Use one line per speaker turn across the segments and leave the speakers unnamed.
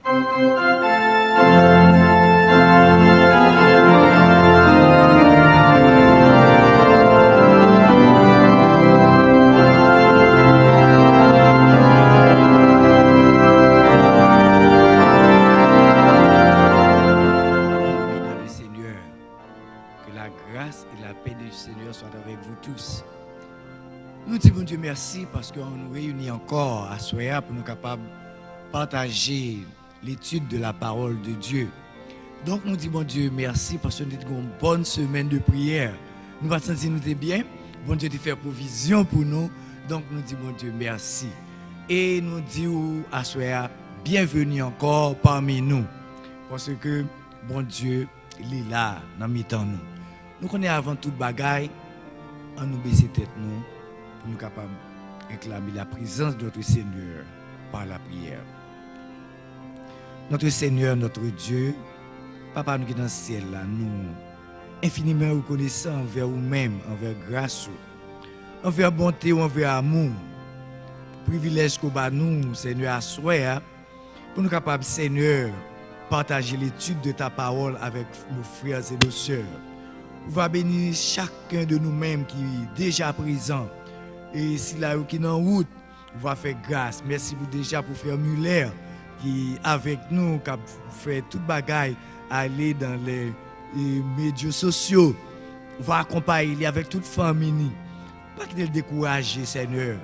Nous disons Dieu merci parce qu'on nous réunit encore à Soya pour nous capables de partager l'étude de la parole de Dieu. Donc nous disons Dieu merci parce que nous avons une bonne semaine de prière. Nous va sentir nous bien. Bon Dieu te fait provision pour nous. Donc nous disons Dieu merci. Et nous disons à Soya bienvenue encore parmi nous. Parce que bon Dieu il est là dans mi-temps nous. Nous connaissons avant toute bagaille, on nous baisser tête nous. Nous sommes capables d'acclamer la présence de notre Seigneur par la prière. Notre Seigneur, notre Dieu, Papa nous qui est dans le ciel, là, nous infiniment reconnaissants envers vous-même, envers grâce, envers bonté, envers amour, privilège qu'on a nous, Seigneur, à soi, pour nous capables, Seigneur, partager l'étude de ta parole avec nos frères et nos sœurs. On va bénir chacun de nous-mêmes qui est déjà présent. Et si là qui est en route, on va faire grâce. Merci déjà pour Frère Muller qui est avec nous, qui a fait toute bagaille aller dans les médias sociaux. On va accompagner avec toute famille. Pas qu'il décourage, Seigneur.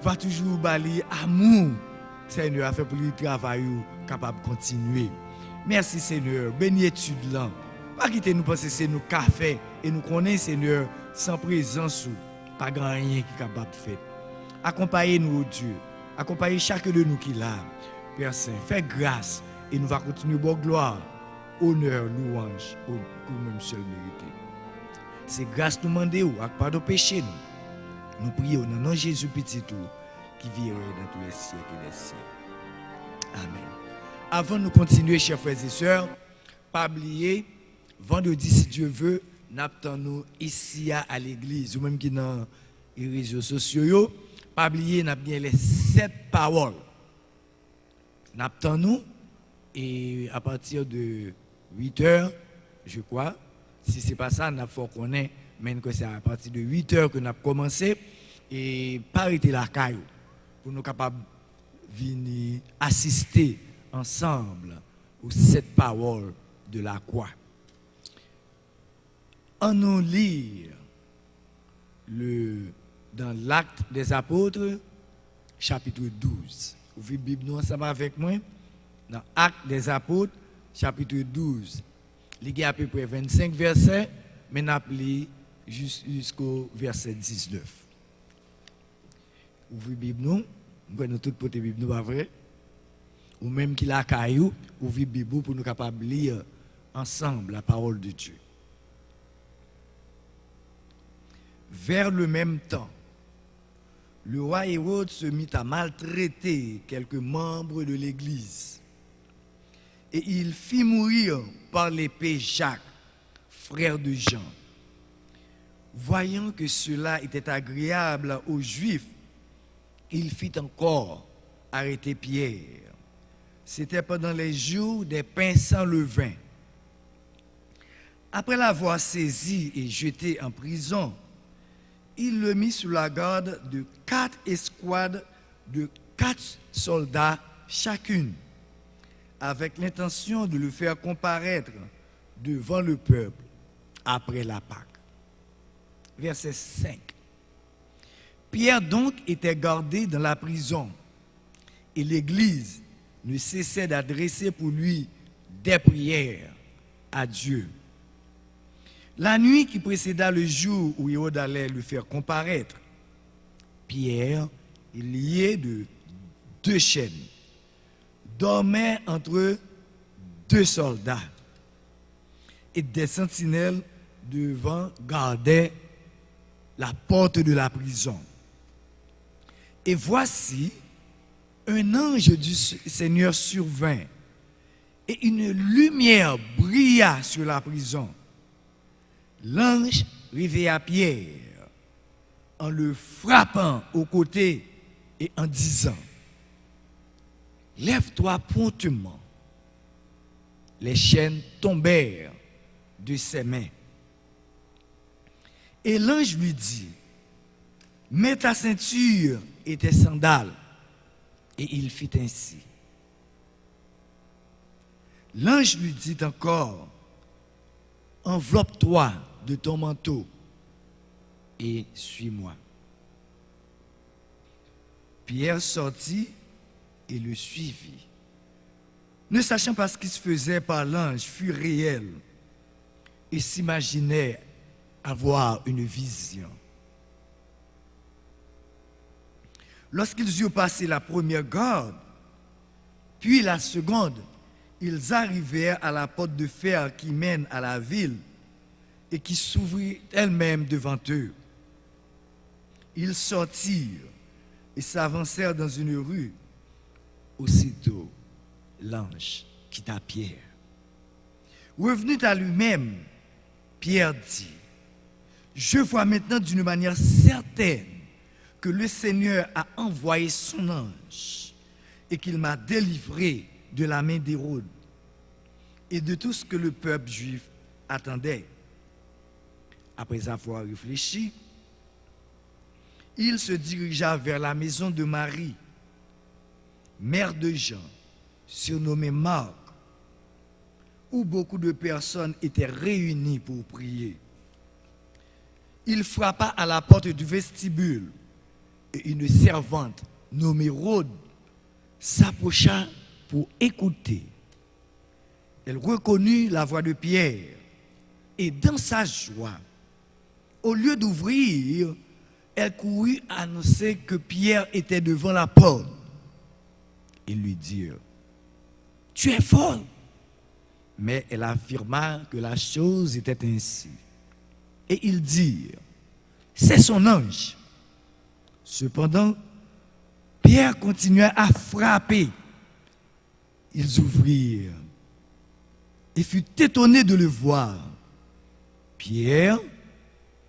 Va toujours balayer amour, Seigneur, à faire pour le travail capable de continuer. Merci, Seigneur. Béni étude là. Pas quitter nous penser c'est nous café et nous connaissons, Seigneur, sans présence. Pas grand rien qui est capable de faire. Accompagnez-nous, Dieu. Accompagnez chacun de nous qui est là. Père Saint, fais grâce et nous allons continuer pour gloire, honneur, louange, pour nous-mêmes seuls mériter. C'est grâce nous demander, avec pardon péché nous. Nous prions dans le nom de Jésus petit tout, qui vit dans tous les siècles et des siècles. Amen. Avant de nous continuer, chers frères et sœurs, pas oublier, vendredi, si Dieu veut, nous attendons ici à l'église, ou même qui dans les réseaux sociaux, pas oublier, nous avons bien les 7 paroles. Nous attendons, et à partir de 8 heures, je crois, si ce n'est pas ça, nous faut connaître, mais c'est à partir de 8 heures que nous avons commencé, et pas arrêter la caillou, pour nous capables de venir assister ensemble aux 7 paroles de la croix. On nous lire dans l'Acte des Apôtres, chapitre 12. Vous voyez la Bible ensemble avec moi? Dans l'Acte des Apôtres, chapitre 12. Il y a à peu près 25 versets, mais nous appelons jusqu'au verset 19. Vous voyez la Bible nous? Nous avons toutes les Bible, pas vrai? Ou même qu'il a caillou, ou voyez la Bible pour nous capables de lire ensemble la parole de Dieu. Vers le même temps, le roi Hérode se mit à maltraiter quelques membres de l'Église. Et il fit mourir par l'épée Jacques, frère de Jean. Voyant que cela était agréable aux Juifs, il fit encore arrêter Pierre. C'était pendant les jours des pains sans levain. Après l'avoir saisi et jeté en prison, il le mit sous la garde de 4 escouades de 4 soldats chacune, avec l'intention de le faire comparaître devant le peuple après la Pâque. Verset 5. Pierre donc était gardé dans la prison, et l'Église ne cessait d'adresser pour lui des prières à Dieu. La nuit qui précéda le jour où Hérode allait le faire comparaître, Pierre, lié de 2 chaînes, dormait entre 2 soldats, et des sentinelles devant gardaient la porte de la prison. Et voici, un ange du Seigneur survint, et une lumière brilla sur la prison. L'ange réveilla Pierre en le frappant au côté et en disant: Lève-toi promptement. les chaînes tombèrent de ses mains. Et l'ange lui dit, mets ta ceinture et tes sandales. Et il fit ainsi. L'ange lui dit encore, enveloppe-toi de ton manteau et suis-moi. Pierre sortit et le suivit. Ne sachant pas ce qui se faisait par l'ange fut réel et s'imaginait avoir une vision. Lorsqu'ils eurent passé la première garde, puis la seconde, ils arrivèrent à la porte de fer qui mène à la ville et qui s'ouvrit elle-même devant eux. Ils sortirent et s'avancèrent dans une rue. Aussitôt, l'ange quitta Pierre. Revenu à lui-même, Pierre dit, je vois maintenant d'une manière certaine que le Seigneur a envoyé son ange et qu'il m'a délivré de la main d'Hérode et de tout ce que le peuple juif attendait. Après avoir réfléchi, il se dirigea vers la maison de Marie, mère de Jean, surnommée Marc, où beaucoup de personnes étaient réunies pour prier. Il frappa à la porte du vestibule et une servante nommée Rhode s'approcha pour écouter. Elle reconnut la voix de Pierre et dans sa joie, au lieu d'ouvrir, elle courut annoncer que Pierre était devant la porte. Ils lui dirent, tu es folle. Mais elle affirma que la chose était ainsi. Et ils dirent, c'est son ange. Cependant, Pierre continua à frapper. Ils ouvrirent et fut étonné de le voir. Pierre,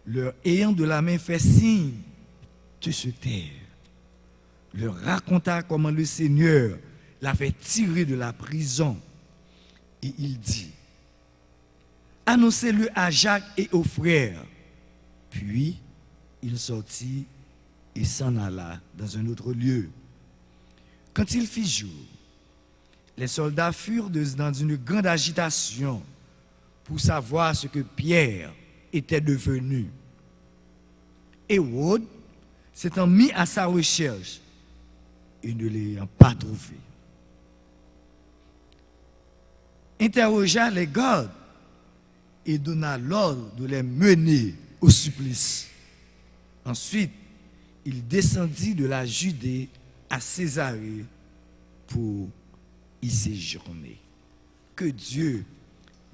leur ayant de la main fait signe de se taire, leur raconta comment le Seigneur l'avait tiré de la prison. Et il dit, annoncez-le à Jacques et aux frères. Puis il sortit et s'en alla dans un autre lieu. Quand il fit jour, les soldats furent dans une grande agitation pour savoir ce que Pierre était devenu. Hérode s'étant mis à sa recherche et ne l'ayant pas trouvé, interrogea les gardes et donna l'ordre de les mener au supplice. Ensuite, il descendit de la Judée à Césarée pour y séjourner. Que Dieu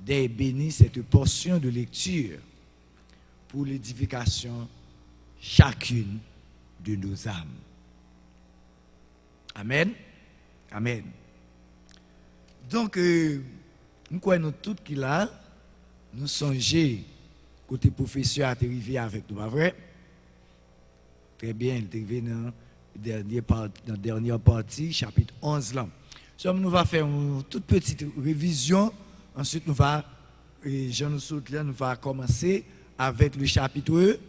ait béni cette portion de lecture pour l'édification chacune de nos âmes. Amen. Amen. Donc, nous croyons tous qu'il a, nous songeons, côté professeur a arrivé avec nous, pas vrai? Très bien, il est arrivé dans la dernière partie, chapitre 11 là. Donc, nous allons faire une toute petite révision. Ensuite, nous va commencer avec le chapitre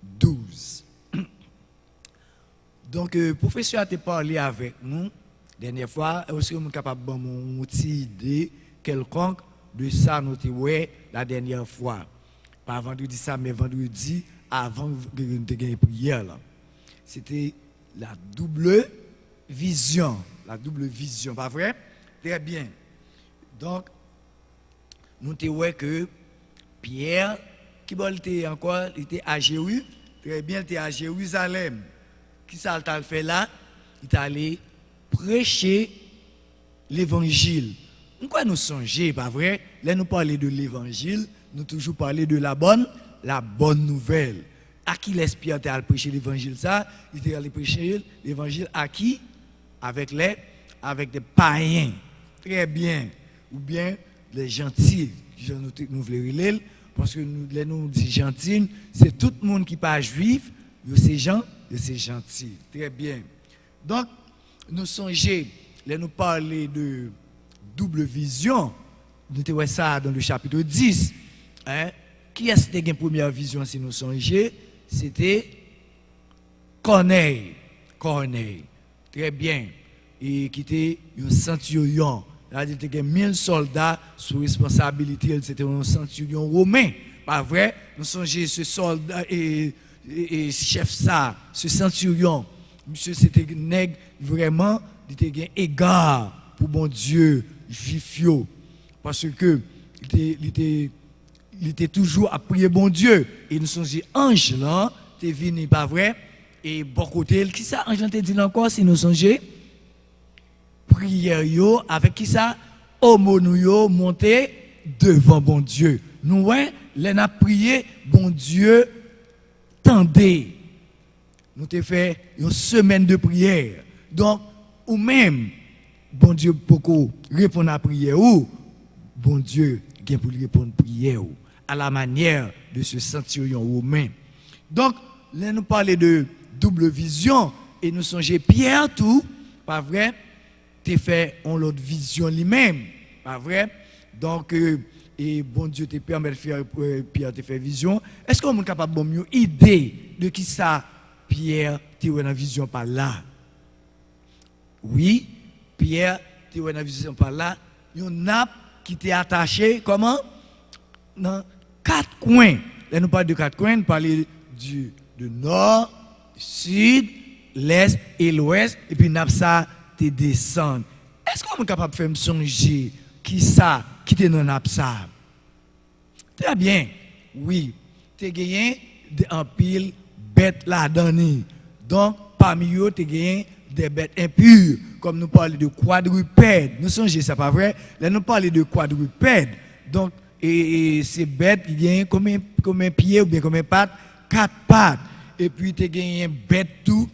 12. Donc, le professeur a parlé avec nous dernière fois. Est-ce que nous sommes capables de donner une petite idée quelconque de ça nous avons la dernière fois? Pas vendredi ça, mais vendredi avant de gagner prière. C'était la double vision. La double vision, pas vrai? Très bien. Donc, nous avons que Pierre, qui était encore, il était à Jérusalem. Très bien, il était à Jérusalem. Qui ça a fait là? Il est allé prêcher l'évangile. Pourquoi nous songeons, pas vrai? Là, nous parlons de l'évangile, nous toujours parlons de la bonne nouvelle. À qui l'Esprit a prêché l'évangile ça? Il était allé prêcher l'évangile à qui? Avec des païens. Très bien. Ou bien les gentils. Nous voulons relire, parce que nous disons gentils, c'est tout le monde qui n'est pas juif, c'est gentil. Très bien. Donc, nous songeons, nous parler de double vision. nous te ça dans le chapitre 10. Hein? Qui est-ce qui a une première vision si nous songeons? C'était Corneille. Corneille. Très bien. Et qui était un centurion. C'est-à-dire qu'il y a 1000 soldats sous responsabilité. C'était un centurion romain. Pas vrai? Nous songeons ce soldat et chef ça, ce centurion. Monsieur, c'était un nègre vraiment, il était un égard pour bon Dieu, juif. Parce que il était toujours à prier bon Dieu. Et nous sommes dit, ange là, t'es venu, pas vrai? Et bon côté, qui ça, ange là, t'es dit encore, si nous songeons, prière yo, avec qui ça, homo nous yo, monter devant bon Dieu. Nous, ouais, l'on a prié, bon Dieu, tendez. Nous t'ai fait une semaine de prière. Donc, ou même, bon Dieu, pour répondre à la prière, ou bon Dieu, vient pour répondre à la prière, à la manière de ce centurion romain. Donc, là, nous parlons de double vision, et nous songeons Pierre tout, pas vrai, t'es fait en l'autre vision lui-même, pas vrai. Donc, et bon Dieu te permet de faire Pierre te fait vision. Est-ce qu'on est capable de mieux idée de qui ça Pierre te dans la vision par là? Oui, Pierre te dans la vision par là. Il y a une nappe qui t'est attachée comment? Dans 4 coins. Là nous parlons de 4 coins, nous parlons du nord, du sud, l'est et l'ouest et puis nappe ça te descend. Est-ce qu'on est capable de faire me songer qui ça qui te dans nappe ça? Très bien. Oui, tu as gagné en pile bêtes là-dedans. Donc, parmi eux, tu as gagné des bêtes impures. Comme nous parlons de quadrupèdes. Nous songez, ça pas vrai? Là, nous parlons de quadrupèdes. Donc, et ces bêtes qui gagnent comme un pied ou bien comme un patte, 4 pattes. Et puis, tu as gagné une bête tout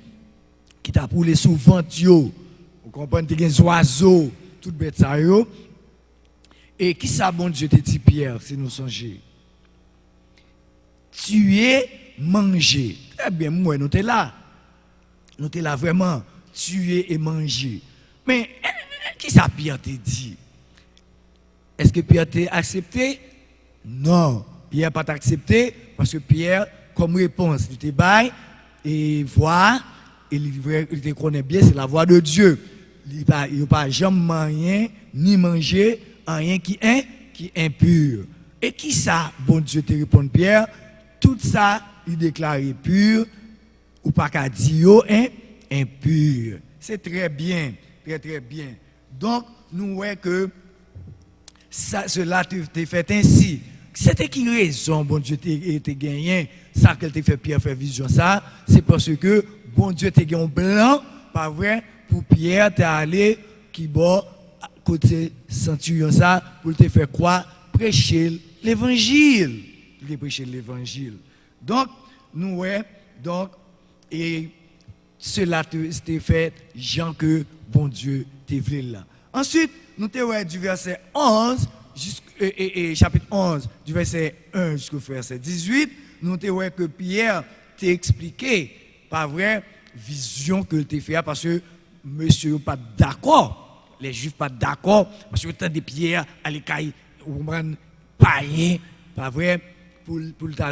qui t'a poulé sous ventio. Vous comprenez? Tu as gagné des oiseaux, toutes bêtes ça yo. Et qui ça, bon Dieu, te dit Pierre, si nous songeons? Tuer, manger. Très bien, moi, nous sommes là. Nous sommes là vraiment, tuer et manger. Mais, qui ça, Pierre te dit? Est-ce que Pierre t'a accepté? Non, Pierre n'a pas accepté, parce que Pierre, comme réponse, il te baille, et voix, et il te connaît bien, c'est la voix de Dieu. Il n'a pas jamais rien, ni manger, rien qui est impur. Et qui ça, bon Dieu te répond Pierre, tout ça, il déclare pur, ou pas qu'à dire impur. C'est très bien, très très bien. Donc, nous voyons que cela te fait ainsi. C'était qui raison, bon Dieu te gagné, ça que te fait Pierre faire vision ça, c'est parce que bon Dieu te gagné blanc, pas vrai, pour Pierre te aller qui bon côté centurion ça pour te faire quoi? Prêcher l'évangile. Il prêcher l'évangile. Donc nous ouais, donc et cela te fait Jean que bon Dieu te voulait là. Ensuite, nous te ouais du verset 11 et chapitre 11 du verset 1 jusqu'au verset 18, nous te ouais que Pierre t'a expliqué pas vrai vision que te fait parce que monsieur pas d'accord. Les Juifs pas d'accord parce que tant de Pierre à l'écaille ou païen pas vrai pour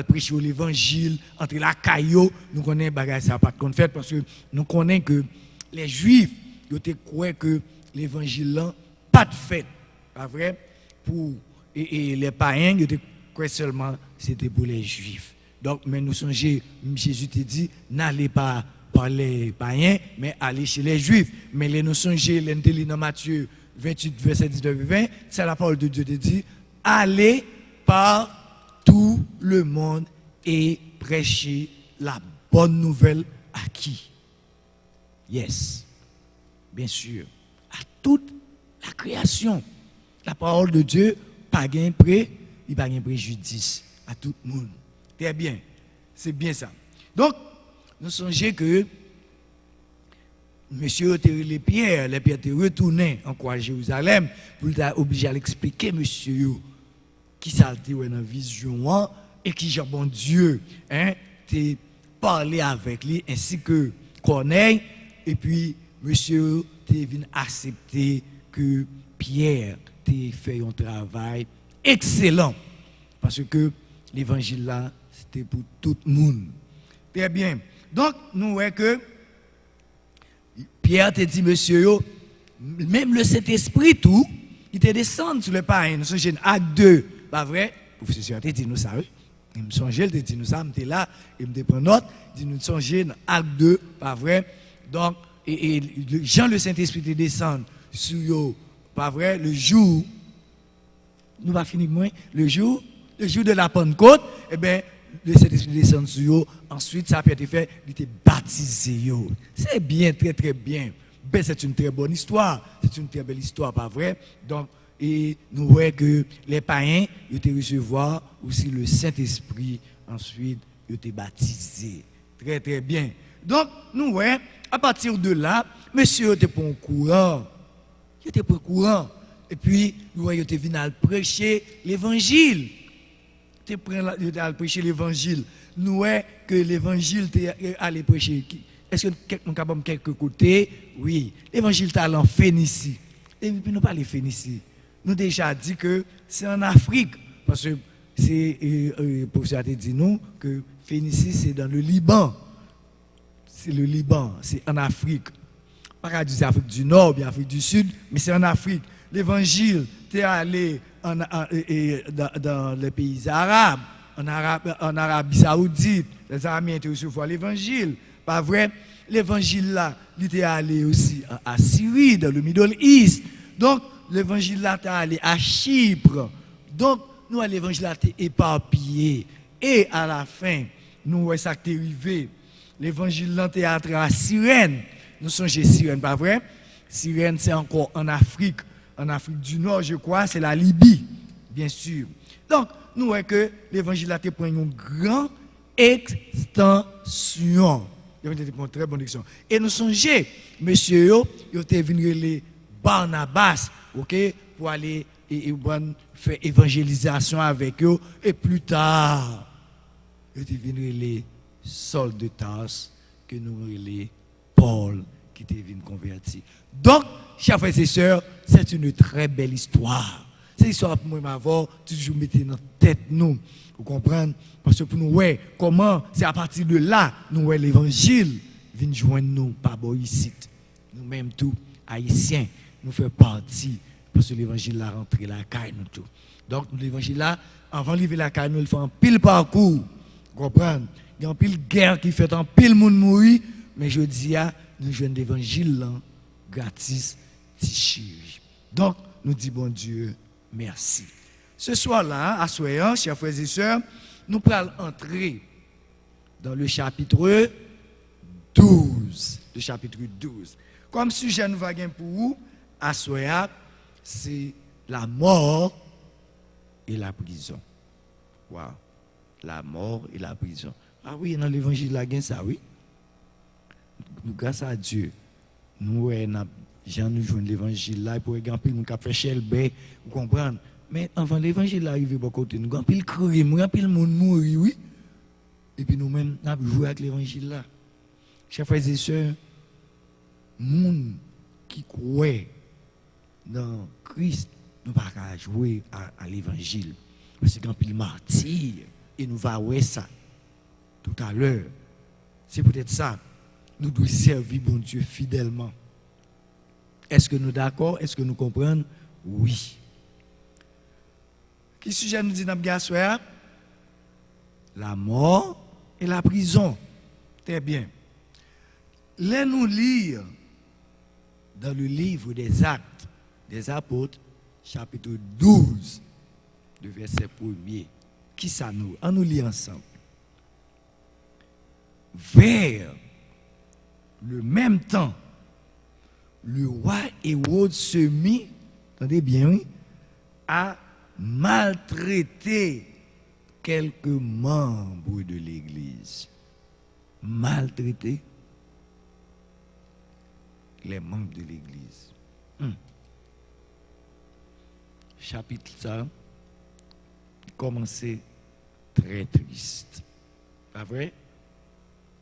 prêcher l'évangile entre la caillou nous connaissons bagage ça pas de fait parce que nous connaissons que les Juifs ils étaient croient que l'évangile là pas de fait pas vrai pour et les païens ils étaient croient seulement c'était pour les Juifs. Donc mais nous songeons Jésus te dit n'allez pas par les païens, mais aller chez les Juifs. Mais les notions dans Matthieu 28, verset 19-20, c'est la parole de Dieu qui dit, allez par tout le monde et prêcher la bonne nouvelle à qui? Yes, bien sûr, à toute la création. La parole de Dieu, pas gain près, il pas gain préjudice à tout le monde. Très bien, c'est bien ça. Donc, nous songeons que monsieur les pierres te retourné encore à Jérusalem pour t'obliger à l'expliquer monsieur qui ça te dans la vision et qui j'ai bon Dieu te parler avec lui ainsi que Corneille et puis monsieur te venu accepter que Pierre tu fait un travail excellent. Parce que l'évangile là, c'était pour tout le monde. Très bien. Donc, nous voyons que Pierre te dit, monsieur, même le Saint-Esprit, tout, il te descend sur le pain. Nous sommes en acte 2. Pas vrai? Le professeur te dit nous ça, oui. Il me songeait, il te dit nous ça, il était là, il me prend note, il dit nous sommes en acte 2. Pas vrai? Donc, et Jean le Saint-Esprit te descend sur eux. Pas vrai? Le jour, nous va finir moins, le jour de la Pentecôte, eh bien, le Saint-Esprit descend sur eux. Ensuite, ça a été fait, il était baptisé. C'est bien, très très bien. Ben, c'est une très bonne histoire. C'est une très belle histoire, pas vrai? Donc, et nous voyons que les païens, ils étaient recevoir aussi le Saint-Esprit. Ensuite, ils étaient baptisés. Très très bien. Donc, nous voyons, à partir de là, monsieur était pour un courant. Il était pour un courant. Et puis, nous voyons, il était venu prêcher l'évangile. Il était prêcher l'évangile. Nous voyons que l'évangile était allé prêcher. Est-ce que nous avons quelques côtés? Oui. L'évangile est allé en Phénicie. Et puis, nous parlons de Phénicie. Nous avons déjà dit que c'est en Afrique. Parce que le professeur a dit nous que Phénicie, c'est dans le Liban. C'est le Liban, c'est en Afrique. Pas dire c'est Afrique du Nord, bien Afrique du Sud, mais c'est en Afrique. L'évangile est allé dans les pays arabes, en Arabie Saoudite. Les Arabiens étaient recevoir l'évangile. Pas vrai? L'évangile là, il était allé aussi à Syrie, dans le Middle East. Donc, l'évangile là est allé à Chypre. Donc, nous, l'évangile là est éparpillé. Et à la fin, nous voyons ça qui est arrivé. L'évangile là est entré à Cyrène. Nous sommes chez Cyrène, pas vrai? Cyrène, c'est encore en Afrique du Nord, je crois, c'est la Libye, bien sûr. Donc, nous voyons que l'évangile a été pris une grande extension. Il a été une très bonne extension. Et nous songeons, monsieur, il était venu les Barnabas, ok, pour aller et faire évangélisation avec eux. Et plus tard, il était venu les Saul de Tarse, que nous les Paul, qui était venu convertir. Donc, chers frères et sœurs, c'est une très belle histoire. Cette histoire pour moi, m'avoir toujours mettez dans la tête nous. Vous comprenez? Parce que pour nous, ouais, comment, c'est à partir de là, nous, ouais, l'évangile vient joindre nous, pas ici. Nous-mêmes, tout, haïtiens, nous faisons partie, parce que l'évangile a rentré la caille, nous tout. Donc, l'évangile là, avant de livrer la caille, nous le faisons en pile parcours. Vous comprenez? Il y a un pile guerre qui fait en pile monde mourir, mais je dis, nous jouons l'évangile là, gratis, tichiri. Donc, nous disons, bon Dieu, merci. Ce soir-là, à soyant, chers frères et sœurs, nous allons entrer dans le chapitre 12. Le chapitre 12. Comme sujet, nous allons pour vous, à soyant, c'est la mort et la prison. Wow. La mort et la prison. Ah oui, dans l'évangile, là, ça, oui. Nous, grâce à Dieu, nous, Jean nous jouons l'évangile là, pour exemple, nous avons fait chelbe, vous comprenez? Mais avant l'évangile arrive de côté, nous avons pile crime, nous avons pile monde mourir, oui. Et puis nous-mêmes, nous avons joué avec l'évangile là. Chers frères et sœurs, monde qui croit dans Christ, nous ne pouvons pas jouer à l'évangile. Parce qu'il y a pile martyr, et nous allons voir ça tout à l'heure. C'est peut-être ça. Nous devons servir bon Dieu fidèlement. Est-ce que nous d'accord? Est-ce que nous comprenons? Oui. Quel sujet nous dit dans le la mort et la prison. Très bien. Là, nous lire dans le livre des Actes des Apôtres, chapitre 12, le verset 1er. Qui ça nous? On nous lit ensemble. Vers le même temps, le roi Hérode se mit, attendez bien, oui, à maltraiter quelques membres de l'Église. Maltraiter les membres de l'Église. Chapitre ça, commencé très triste. Pas vrai?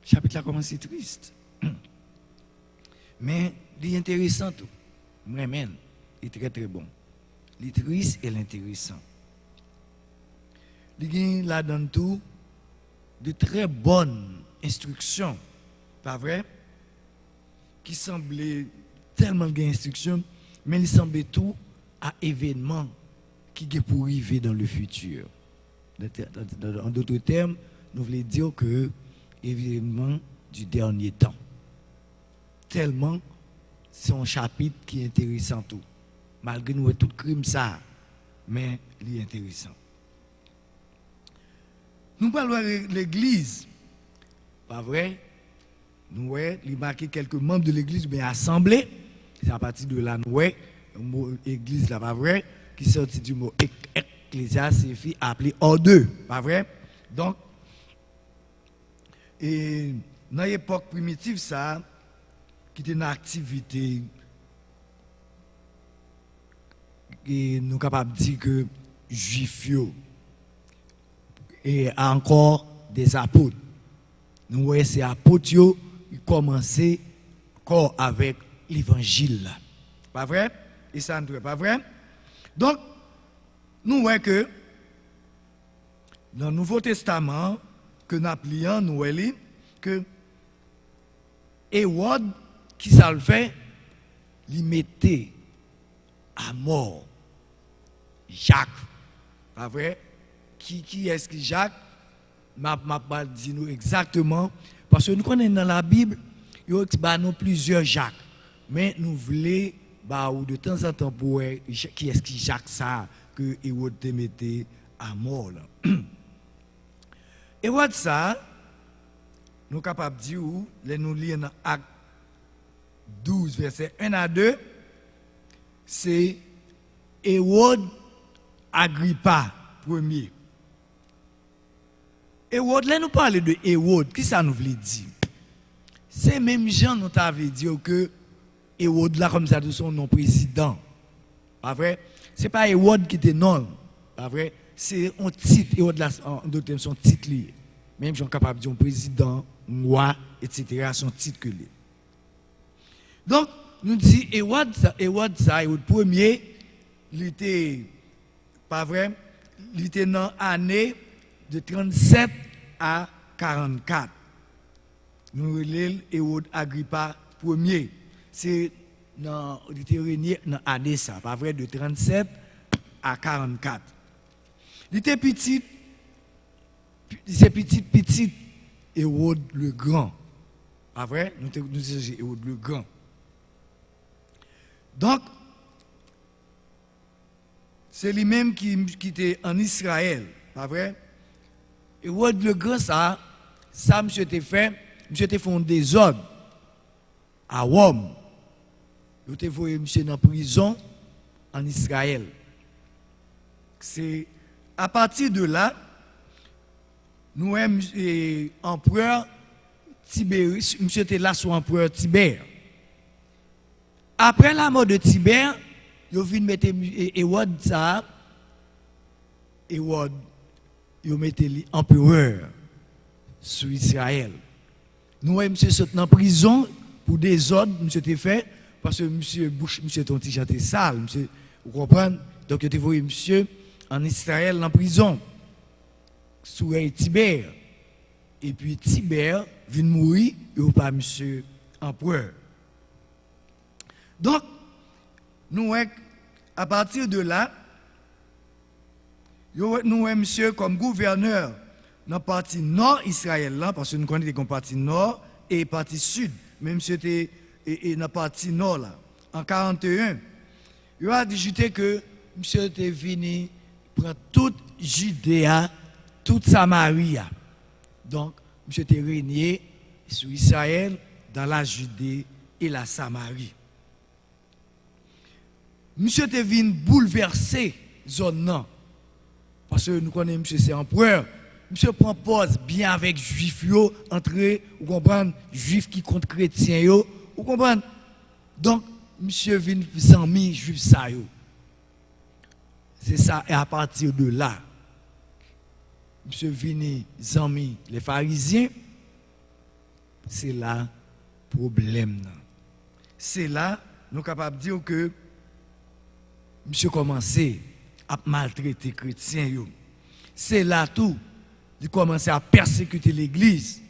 Chapitre là commencé triste. Mais il est intéressant tout. Vraiment, il est très très bon. les triste et l'intéressant. Il y a là-dedans tout de très bonnes instructions, pas vrai? Qui semblaient tellement d'instructions, mais il semblait tout à événements qui est pour arriver dans le futur. En d'autres termes, nous voulons dire que événements du dernier temps. Tellement c'est un chapitre qui est intéressant tout. Malgré nous tout crime ça, mais il est intéressant. Nous parlons de l'église. Pas vrai? Nous voyons, il marqué quelques membres de l'église bien assemblés. C'est à partir de là, nous voyons, le mot église là, pas vrai? Qui sortit du mot ecclésia, signifie appelé hors d'eux. Pas vrai? Donc, et dans l'époque primitive, ça, qui était une activité, et nous sommes capables de dire que juifs et encore des apôtres. Nous voyons ces apôtres qui commençaient encore avec l'évangile. Pas vrai? Et ça ne pas vrai? Donc, nous voyons que dans le Nouveau Testament, que nous appelons, nous voyons que Hérode, qui ça le fait, il mettait à mort Jacques. Pas vrai? Qui est-ce que Jacques? M'a dit nous exactement. Parce que nous connaissons dans la Bible, il y a plusieurs Jacques. Mais nous voulons, ou de temps en temps, pour qui est-ce que Jacques ça, que Hérode te mettait à mort. Hérode ça, nous sommes capables de dire, nous lisons dans Acte 12, verset 1 à 2, c'est Hérode Agrippa premier. Hérode, là nous parlons de Hérode, qui ça nous veut dire? C'est même Jean nous t'avait dit que Hérode là comme ça de son nom président. Pas vrai? C'est pas Hérode qui était non. Pas vrai? C'est un titre, Hérode là, en d'autres termes, son titre lié. Même Jean capable de dire un président, roi, etc. son titre que lui. Donc, nous dit Hérode premier, il était, pas vrai, il était dans l'année de 37 à 44. Nous relèvons Hérode Agrippa premier. C'est dans l'année ça, pas vrai, de 37 à 44. Il était petit, c'est petit Hérode le Grand. Pas vrai? Nous disons Hérode le Grand. Donc, c'est lui-même qui était en Israël. Pas vrai? Hérode le Grand, ça monsieur te fait un désordre à Rome. Il te voyé monsieur dans prison en Israël. C'est à partir de là, nous avons empereur Tibérius, monsieur était là sous empereur Tibère. Après la mort de Tibère, il vient mettre Hérode ça, Hérode, il mettait empereur sur Israël. Nous avons monsieur sauté en prison pour des ordres, monsieur était fait, parce que monsieur Bouche, monsieur ton t-shirt est sale, monsieur, vous comprenez? Donc il était voyé monsieur en Israël en prison, sous Tibère. Et puis Tibère vient mourir, et ou pas monsieur empereur. Donc, nous, à partir de là, nous avons monsieur comme gouverneur dans la partie nord Israël, là, parce que nous connaissons la partie nord et la partie sud. Même si c'était dans la partie nord, là, en 41, il a dit que monsieur était venu prendre toute Judée, toute Samarie. Donc, monsieur était régné sur Israël, dans la Judée et la Samarie. Monsieur était venu bouleverser zone non. Parce que nous connaissons monsieur c'est empereur. Monsieur prend pause bien avec juifs entre vous comprenez juifs qui contre chrétiens vous comprenez. Donc monsieur vient zami juifs ça yo. C'est ça et à partir de là monsieur vient zami les pharisiens. C'est là problème. C'est là nous sommes capables de dire que monsieur commençait à maltraiter les chrétiens. C'est là tout, il commençait à persécuter l'église.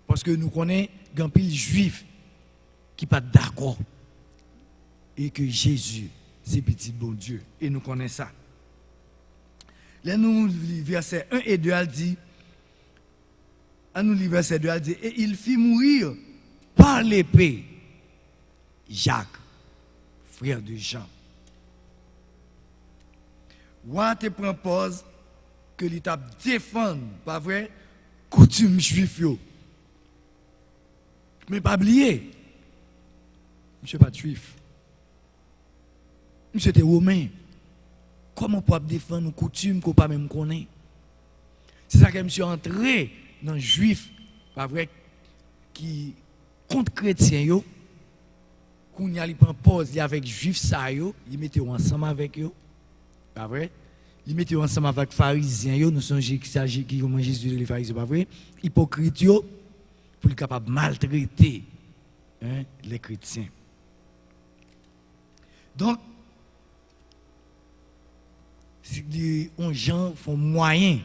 Parce que nous connaissons un pile juif qui pas d'accord. Et que Jésus, c'est petit bon Dieu. Et nous connaissons ça. Là, nous lisons verset 1 et 2, elle dit, verset 2, elle dit, et il fit mourir par l'épée Jacques, frère de Jean. Ou te prend pause que l'État défend, pas vrai, coutume juif. Mais pas oublier, monsieur pas juif. Monsieur était romain. Comment peut défendre nos coutumes qu'on pas même connaît? C'est ça que monsieur entré dans juif, pas vrai, qui contre chrétien yo, qu'on y a li prend pause avec juif ça yo, ils mettent ensemble avec yo. Pas vrai? Ils mettent ensemble avec pharisiens yo, nous sommes qui s'agit qui comment Jésus les pharisiens, pas vrai? Hypocrites yo pour être capable de maltraiter les chrétiens. Donc si les gens font moyen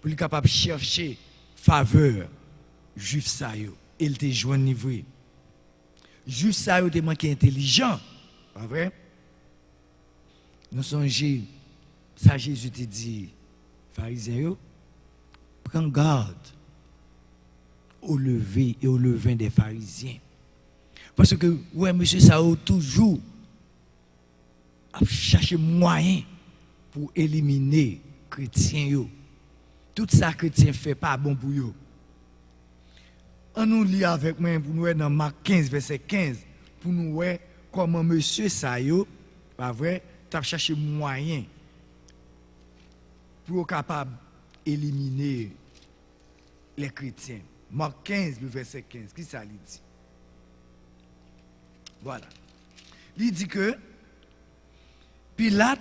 pour être capable de chercher faveur juif ça yo, il te joindre niveau. Juif ça yo te manqué intelligent, pas vrai? Nous songez ça Jésus te dit pharisiens yo, prends garde au lever et au levain des pharisiens. Parce que ouais monsieur ça a toujours à chercher moyen pour éliminer chrétiens yo. Tout ça chrétien fait pas bon pour yo. On nous lit avec moi pour nous dans Marc 15 verset 15 pour nous voir comment monsieur ça yo, pas vrai, t'a cherché moyen pour être capable d'éliminer les chrétiens. Marc 15 le verset 15, qui ça lui dit? Voilà. Il dit que Pilate,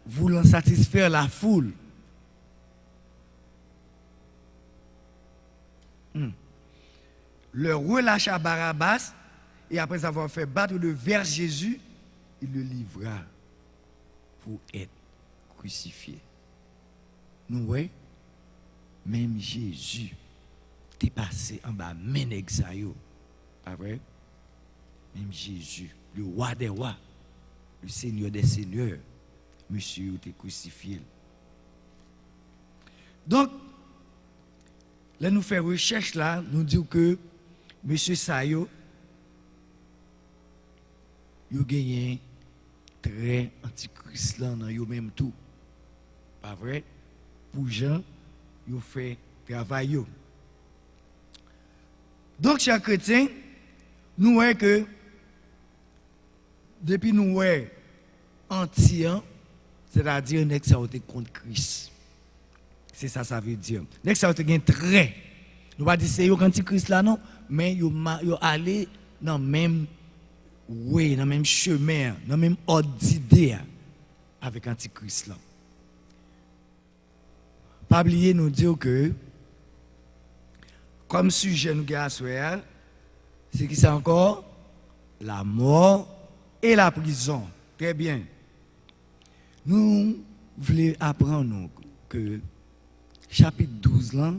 voulant satisfaire la foule, leur relâcha Barabbas et après avoir fait battre le vers Jésus, il le livra pour être crucifié. Nous voyons, même Jésus t'est passé en bas, Ménexayo. Pas vrai? Même Jésus, le roi des rois, le Seigneur des seigneurs, monsieur t'est crucifié. Donc, là nous faisons recherche là, nous disons que monsieur Sayo, il a gagné très antichrist là dans yo même tout. Pas vrai? Pour Jean, il fait travail. Donc, chers chrétiens, nous voyons que depuis nous voyons anti-an, c'est-à-dire nous sommes contre Christ. C'est ça, ça veut dire. Nous sommes très. Nous ne pas dire que c'est anti-Christ là, non, mais nous allé dans le même way, dans le même chemin, dans le même ordre d'idée avec anti-Christ là. Pas oublier nous dire que comme sujet nous avons c'est qui c'est encore la mort et la prison. Très bien. Nous voulons apprendre que chapitre 12 là,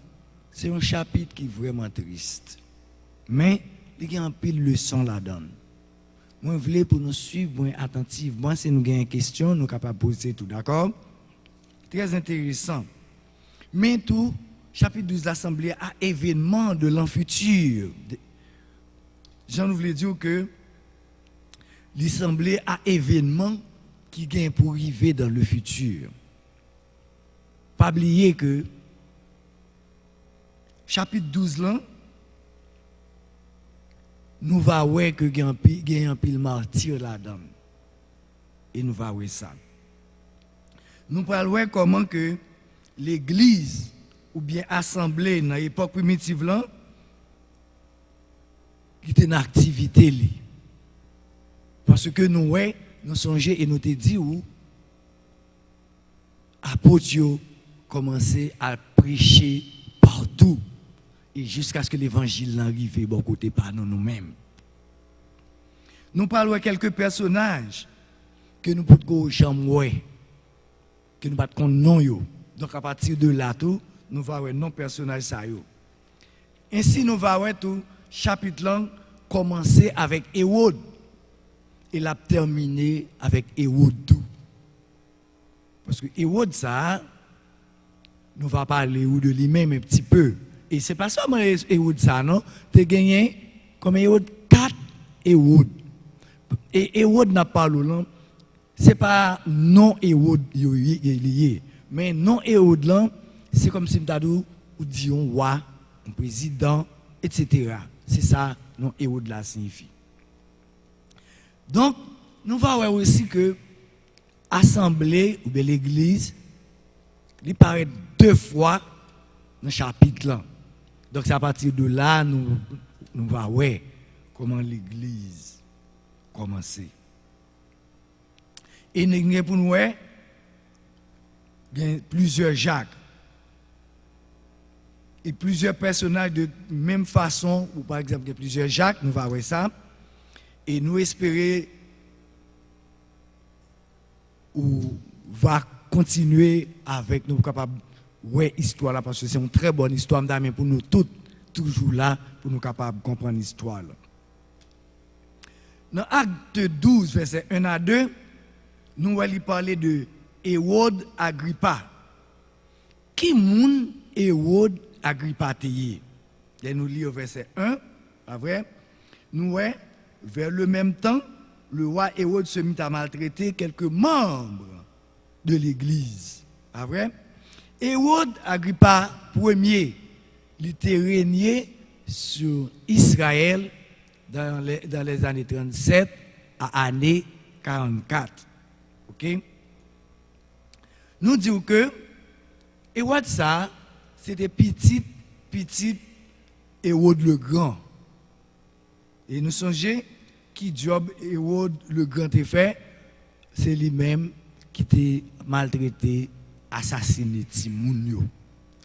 c'est un chapitre qui est vraiment triste. Mais il y a un pile de leçons là-dedans. Moi je voulais pour nous suivre attentivement, si nous avons une question, nous sommes capables de poser tout, d'accord? Très intéressant. Mais tout, chapitre 12 l'Assemblée a événement de l'an futur. Jean nous voulait dire que l'Assemblée a événement qui vient pour arriver dans le futur. Pas oublier que chapitre 12 là, nous va voir que il y a un pile martyr là-dedans. Et nous va voir ça. Nous allons voir comment que l'église ou bien assemblée dans l'époque primitive là qui était une activité li. Parce que nous songeons et nous te dit où apôtres commençaient à prêcher partout et jusqu'à ce que l'évangile n'arrive bon côté par nous-mêmes. Nous parlons de quelques personnages que nous pouvons jamais que nous pas de non yo. Donc à partir de là tout, nous va voir non personnage ça yo. Ainsi nous va voir tout chapitre là commencer avec Hérode et l'a terminé avec Hérode tout. Parce que Hérode ça nous va parler de lui-même un petit peu. Et c'est pas seulement Hérode ça non, tu gagné comme Hérode 4 Hérode. Et Hérode n'a pas là, c'est pas non Hérode lié, mais non Hérode là, c'est comme si nous disions roi, un président, etc. C'est ça non Hérode là signifie. Donc, nous va voir aussi que assemblée ou bien l'église, il paraît 2 fois dans le chapitre là. Donc c'est à partir de là nous va voir comment l'église commencer. Et nous pour nous il y a plusieurs Jacques et plusieurs personnages de même façon, ou par exemple il y a plusieurs Jacques, nous va voir ça. Et nous espérer ou va continuer avec nous capables ouais histoire là parce que c'est une très bonne histoire mais pour nous toutes toujours là pour nous capables comprendre l'histoire là. Dans Acte 12 verset 1 à 2 nous allons parler de Hérode Agrippa. Qui moun Hérode Agrippa teye? Et nous lisons verset 1, pas vrai? Nous ouais vers le même temps, le roi Hérode se mit à maltraiter quelques membres de l'église. Pas vrai? Hérode Agrippa Ier, il était régné sur Israël dans les années 37 à années 44. OK? Nous disons que Hérode ça, c'était petit Hérode le Grand. Et nous songeons qui job Hérode le Grand est fait, c'est lui-même qui était maltraité, assassiné Timounio.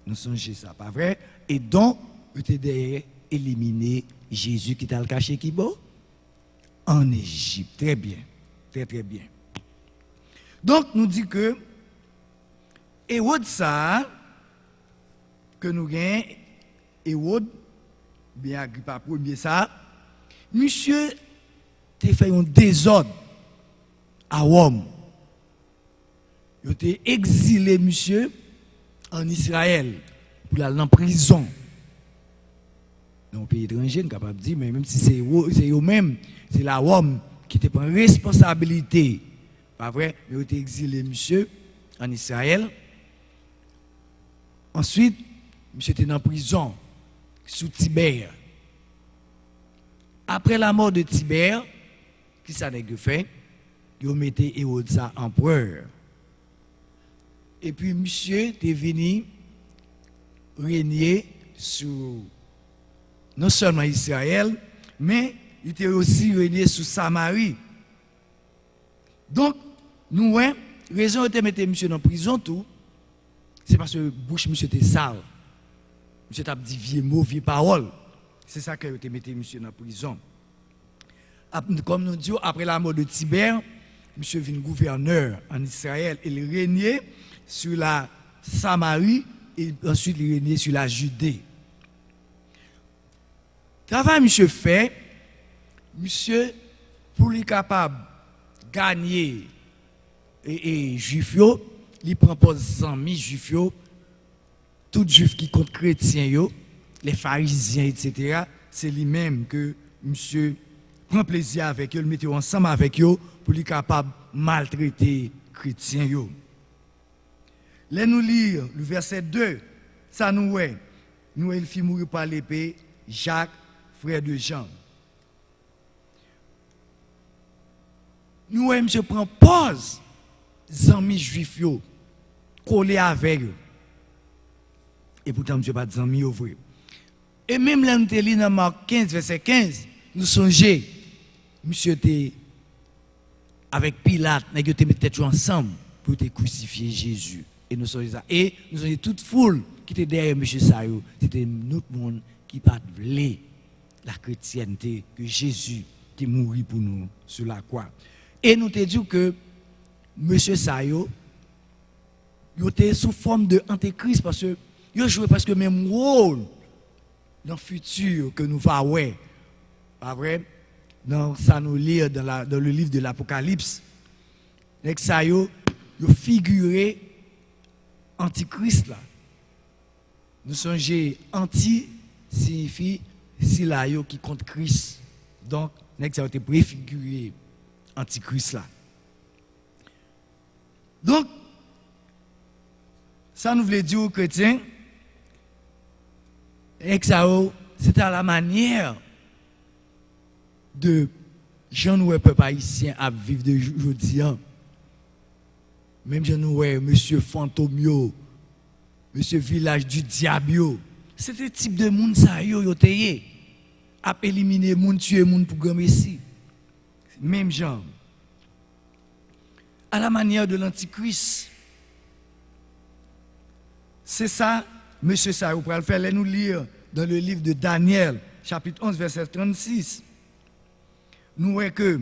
Nous songeons ça, pas vrai? Et donc, il était derrière éliminé Jésus qui t'a le caché qui beau en Égypte. Très bien, très très bien. Donc, nous dit que Hérode ça, que nous gagnons, Hérode, bien Agrippa Ier ça, monsieur te fait un désordre à Rome. Il a été exilé, monsieur, en Israël, pour aller en prison. Dans un pays étranger, capable de dire, mais même si c'est eux-mêmes, c'est la Rome qui te prend responsabilité. Pas vrai? Mais il a été exilé, monsieur, en Israël. Ensuite, monsieur était en prison, sous Tibère. Après la mort de Tibère, qui ça n'est que fait? Il a mis Hérode ça empereur. Et puis, monsieur est venu régner sur non seulement Israël, mais il était aussi régné sur Samarie. Donc, nous, raison de mettre monsieur en prison, tout, c'est parce que bouche monsieur était sale. Monsieur t'a dit vieux mots, vieux paroles. C'est ça que vous mettez monsieur en prison. Comme nous disons, après la mort de Tibère, monsieur vient gouverneur en Israël et il régnait sur la Samarie et ensuite il régnait sur la Judée. Travail monsieur fait, monsieur pour être capable de gagner et juif yo, il prend pas amis juif yo, tout juif qui compte chrétien yo, les pharisiens etc. C'est lui-même que monsieur prend plaisir avec eux, le mettait ensemble avec eux pour être capable de maltraiter chrétiens yo. Là nous lire le verset 2, ça nous est, nous il fit mourir par l'épée Jacques, frère de Jean. Nous monsieur prend pause, amis juifs yo, collé avec eux. Et pourtant monsieur pas amis vrai. Et même là nous te lit dans Marc 15 verset 15, nous songeons monsieur était avec Pilate, nous te mettait ensemble pour te crucifier Jésus. Et nous sommes ça. Et nous sommes toute foule qui était derrière M. Sayo. C'était notre monde qui pas voulu la chrétienté que Jésus qui mourit pour nous sur la croix. Et nous te dit que monsieur Sayo, il était sous forme de antéchrist parce que il jouait presque le même rôle dans le futur que nous va voir. Pas vrai? Dans ça nous lire dans le livre de l'Apocalypse. Les Sayo, il figurait antichrist là. Nous songeons anti signifie silayo qui contre Christ. Donc, nous avons été préfiguré antichrist là. Donc, ça nous voulait dire aux chrétiens, c'était à la manière de gens nous peuple haïtien à vivre de aujourd'hui. Même gens nous monsieur Fantomio, monsieur village du diable. C'était le type de monde ça yo teye a éliminer monde tuer monde pour grand messie. Même genre. À la manière de l'antichrist. C'est ça, monsieur ça, vous pouvez le faire. Allez nous lire dans le livre de Daniel, chapitre 11, verset 36. Nous voyons que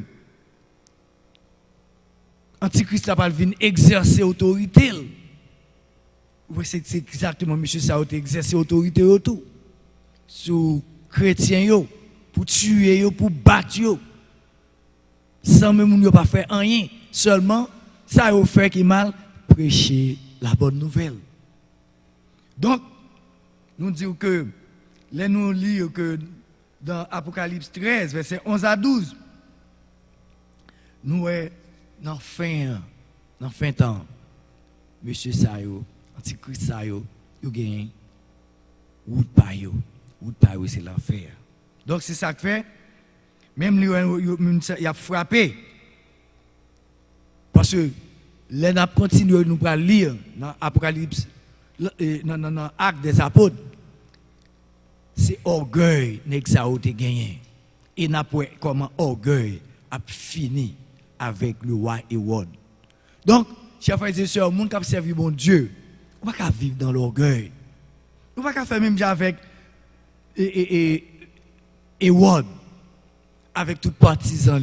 l'antichrist n'a pas venir exercer autorité. Oui, c'est exactement monsieur ça, exercer autorité autour. Sur chrétiens, pour tuer, pour battre. Sans même pas faire rien. Seulement, ça a fait qui mal prêcher la bonne nouvelle. Donc, nous disons que, nous lisons que dans Apocalypse 13, verset 11 à 12, nous sommes dans fin temps, monsieur Sayo, antichrist Sayo, il gagne, ou pas yo, c'est l'affaire. Donc, c'est ça que fait, même il a frappé. Parce que, là, nous continuons nous à lire dans Apocalypse, dans Acte des Apôtres, c'est orgueil que ça a été gagné. Et n'a pas comment orgueil a fini avec le roi Hérode. Donc, chers frères et sœurs, les gens qui servent bon Dieu, on ne va pas vivre dans l'orgueil. On ne va pas faire même avec Hérode, avec tout partisan.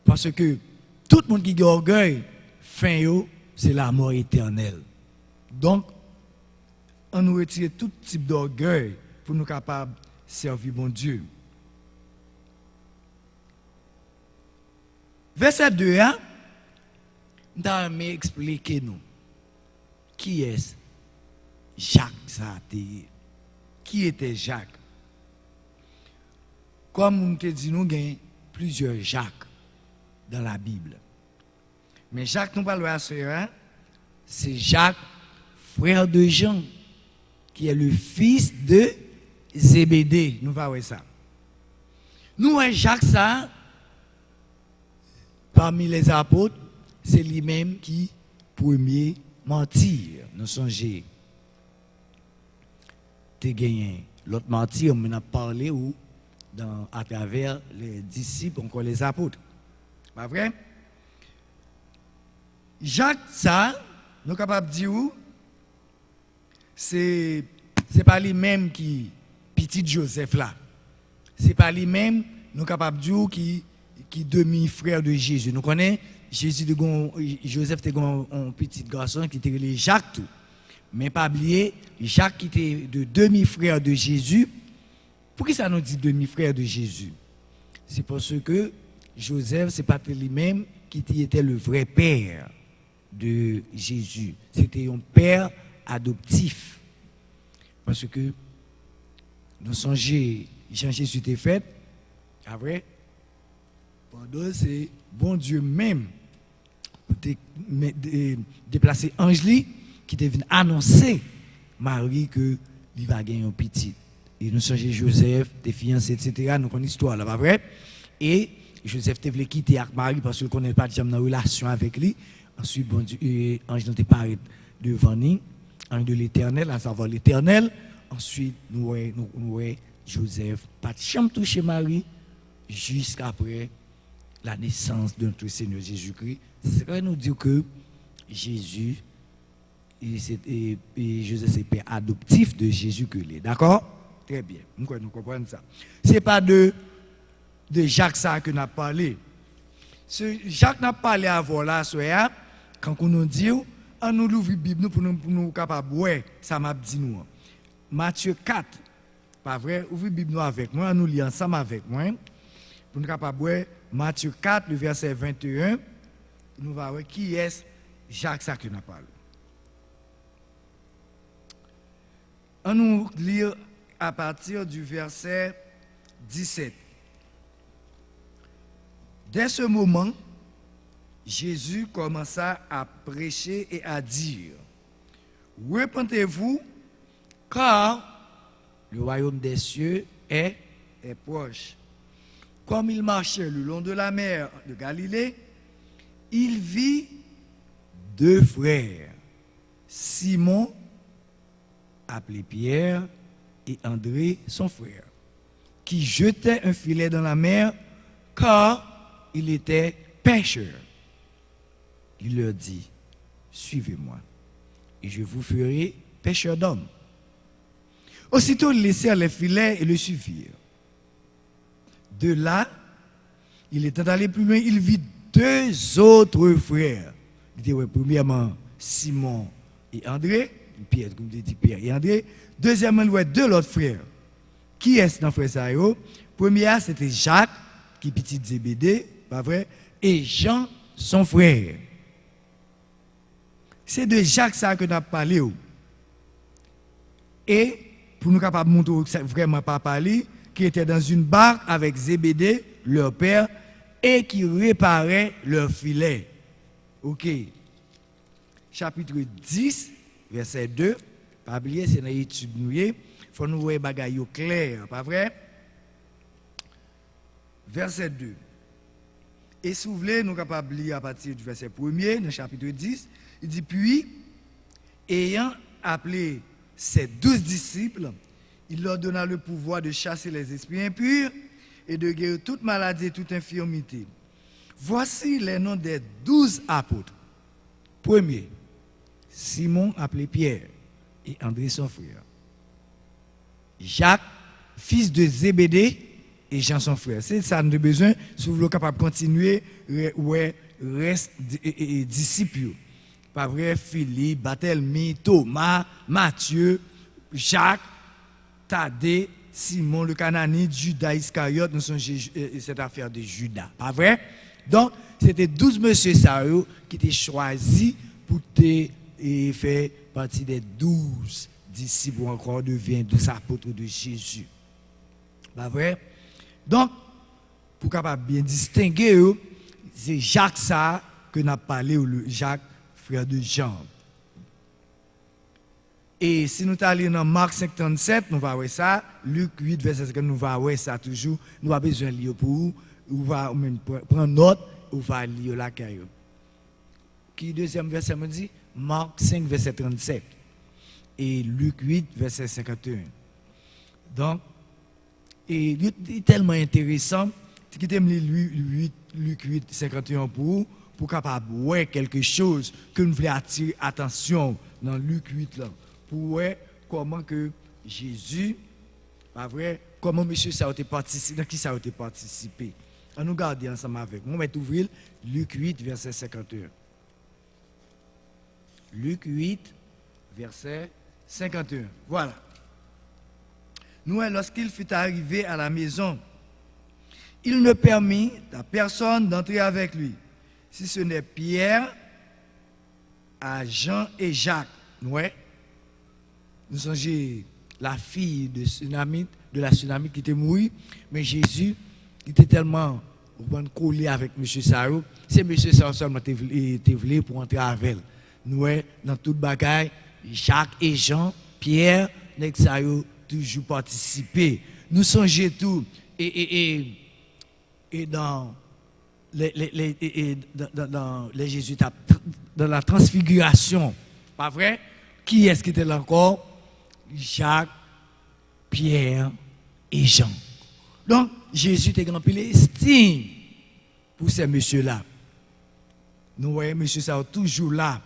Parce que tout le monde qui a orgueil, fin c'est la mort éternelle. Donc, on nous retire tout type d'orgueil pour nous capables de servir bon Dieu. Verset 2, nous allons expliquer nous qui est Jacques. Qui était Jacques? Comme on te dit, nous avons plusieurs Jacques dans la Bible. Mais Jacques, nous parlons à ce c'est Jacques, frère de Jean, qui est le fils de Zébédée. Nous voyons ça. Nous, Jacques, ça, parmi les apôtres, c'est lui-même qui premier mentir. Nous songeons. Tu as gagné. L'autre mentir, on a parlé où, à travers les disciples, encore les apôtres. Pas vrai? Jacques, ça, nous sommes capables de dire où? C'est pas lui-même qui, petit Joseph là. C'est pas lui-même, nous sommes capables de dire qui demi-frère de Jésus. Nous connaissons Joseph était un petit garçon qui était Jacques tout. Mais pas oublier, Jacques qui était de demi-frère de Jésus. Pourquoi ça nous dit demi-frère de Jésus? C'est parce que Joseph, c'est pas lui-même qui était le vrai père de Jésus. C'était un père adoptif. Parce que nous songeons, Jean-Jésus était fait, après, pendant c'est bon Dieu même, déplacer Angeli, qui était venu annoncer Marie que il va gagner un petit. Et nous songeons Joseph, des fiancés, etc. Nous connaissons l'histoire, là, pas vrai? Et Joseph te voulait quitter avec Marie parce qu'il ne connaît pas de relation avec lui. Ensuite, bon Dieu, ange n'a pas devant nous, ange de l'éternel, à savoir l'éternel. Ensuite, nous voyons Joseph, pas de chambre toucher Marie, jusqu'après la naissance de notre Seigneur Jésus-Christ. C'est quand nous dit que Jésus, et Joseph, c'est le père adoptif de Jésus que l'est. D'accord? Très bien. Nous comprenons ça. Ce n'est pas de Jacques ça que nous avons parlé. Jacques n'a pas parlé avant là, quand on nous dit, on nous ouvre la Bible pour nous capables ouais, ça m'a dit nous. Matthieu 4, pas vrai, ouvrez la Bible avec moi, on nous lit ensemble avec moi, pour nous capables ouais, Matthieu 4, le verset 21, nous va voir qui est Jacques ça que nous parle. On nous lit à partir du verset 17. Dès ce moment, Jésus commença à prêcher et à dire, « Repentez-vous, car le royaume des cieux est proche. » Comme il marchait le long de la mer de Galilée, il vit deux frères, Simon, appelé Pierre, et André, son frère, qui jetaient un filet dans la mer, car il était pêcheur. Il leur dit, suivez-moi, et je vous ferai pêcheur d'hommes. Aussitôt, ils laissèrent les filets et le suivirent. De là, il étant allé plus loin, il vit deux autres frères. Il dit, ouais, premièrement, Simon et André, Pierre, comme je dis, Pierre et André. Deuxièmement, il voit deux autres frères. Qui est-ce dans frère Sayo? Premier, c'était Jacques, qui est petit Zébédée, pas vrai? Et Jean, son frère. C'est de Jacques ça que nous avons parlé. Et pour nous capables de montrer que c'est vraiment pas parlé, qui était dans une barque avec Zébédée, leur père, et qui réparait leur filet. Ok. Chapitre 10, verset 2. Pas oublier, c'est dans l'étude nous. Il faut nous voir les bagailles claires, pas vrai? Verset 2. Et si vous voulez, nous sommes capables de lire à partir du verset 1er, dans le chapitre 10. Il dit, puis, ayant appelé ses 12 disciples, il leur donna le pouvoir de chasser les esprits impurs et de guérir toute maladie et toute infirmité. Voici les noms des 12 apôtres. Premier, Simon appelé Pierre et André son frère. Jacques, fils de Zébédée, et Jean son frère. C'est ça nous avons besoin, si vous voulez capable de continuer, ouais, reste disciples. Pas vrai, Philippe, Barthélemy, Thomas, Matthieu, Jacques, Thaddée, Simon le Cananite, Judas Iscariote, nous sommes cette affaire de Judas. Pas vrai? Donc, c'était 12 monsieur Sario qui étaient choisis pour faire partie des 12 disciples ou encore devient 12 apôtres de Jésus. Pas vrai? Donc, pour capable bien distinguer, c'est Jacques ça que nous avons parlé, ou le Jacques, frère de Jean. Et si nous allons dans Marc 57, nous allons voir ça, Luc 8, verset 5, nous allons voir ça toujours. Nous avons besoin de lire pour vous, ou va même prendre note, ou va lire la caille. Qui deuxième verset me dit? Marc 5, verset 37. Et Luc 8, verset 51. Donc, et il est tellement intéressant, qui t'aime Luc 8, 51 pour capable voir quelque chose que nous voulons attirer attention dans Luc 8 là, pour voir comment que Jésus, pas vrai, comment monsieur ça a été participé, dans qui ça a été participé. On nous garde ensemble avec moi. On va ouvrir Luc 8, verset 51. Luc 8, verset 51. Voilà. Nous, lorsqu'il fut arrivé à la maison, il ne permit à personne d'entrer avec lui, si ce n'est Pierre, à Jean et Jacques. Nous sommes la fille de la tsunami qui était morte, mais Jésus était tellement collé avec M. Sarou. C'est M. Sarou seulement qui était venu pour entrer avec elle. Nous, dans toute bagaille, Jacques et Jean, Pierre, Sarou, toujours participé. Nous songeons tout. Et dans les Jésus, dans la transfiguration, pas vrai? Qui est-ce qui était là encore? Jacques, Pierre et Jean. Donc, Jésus était grand pile estime pour ces messieurs-là. Nous voyons monsieur ça toujours là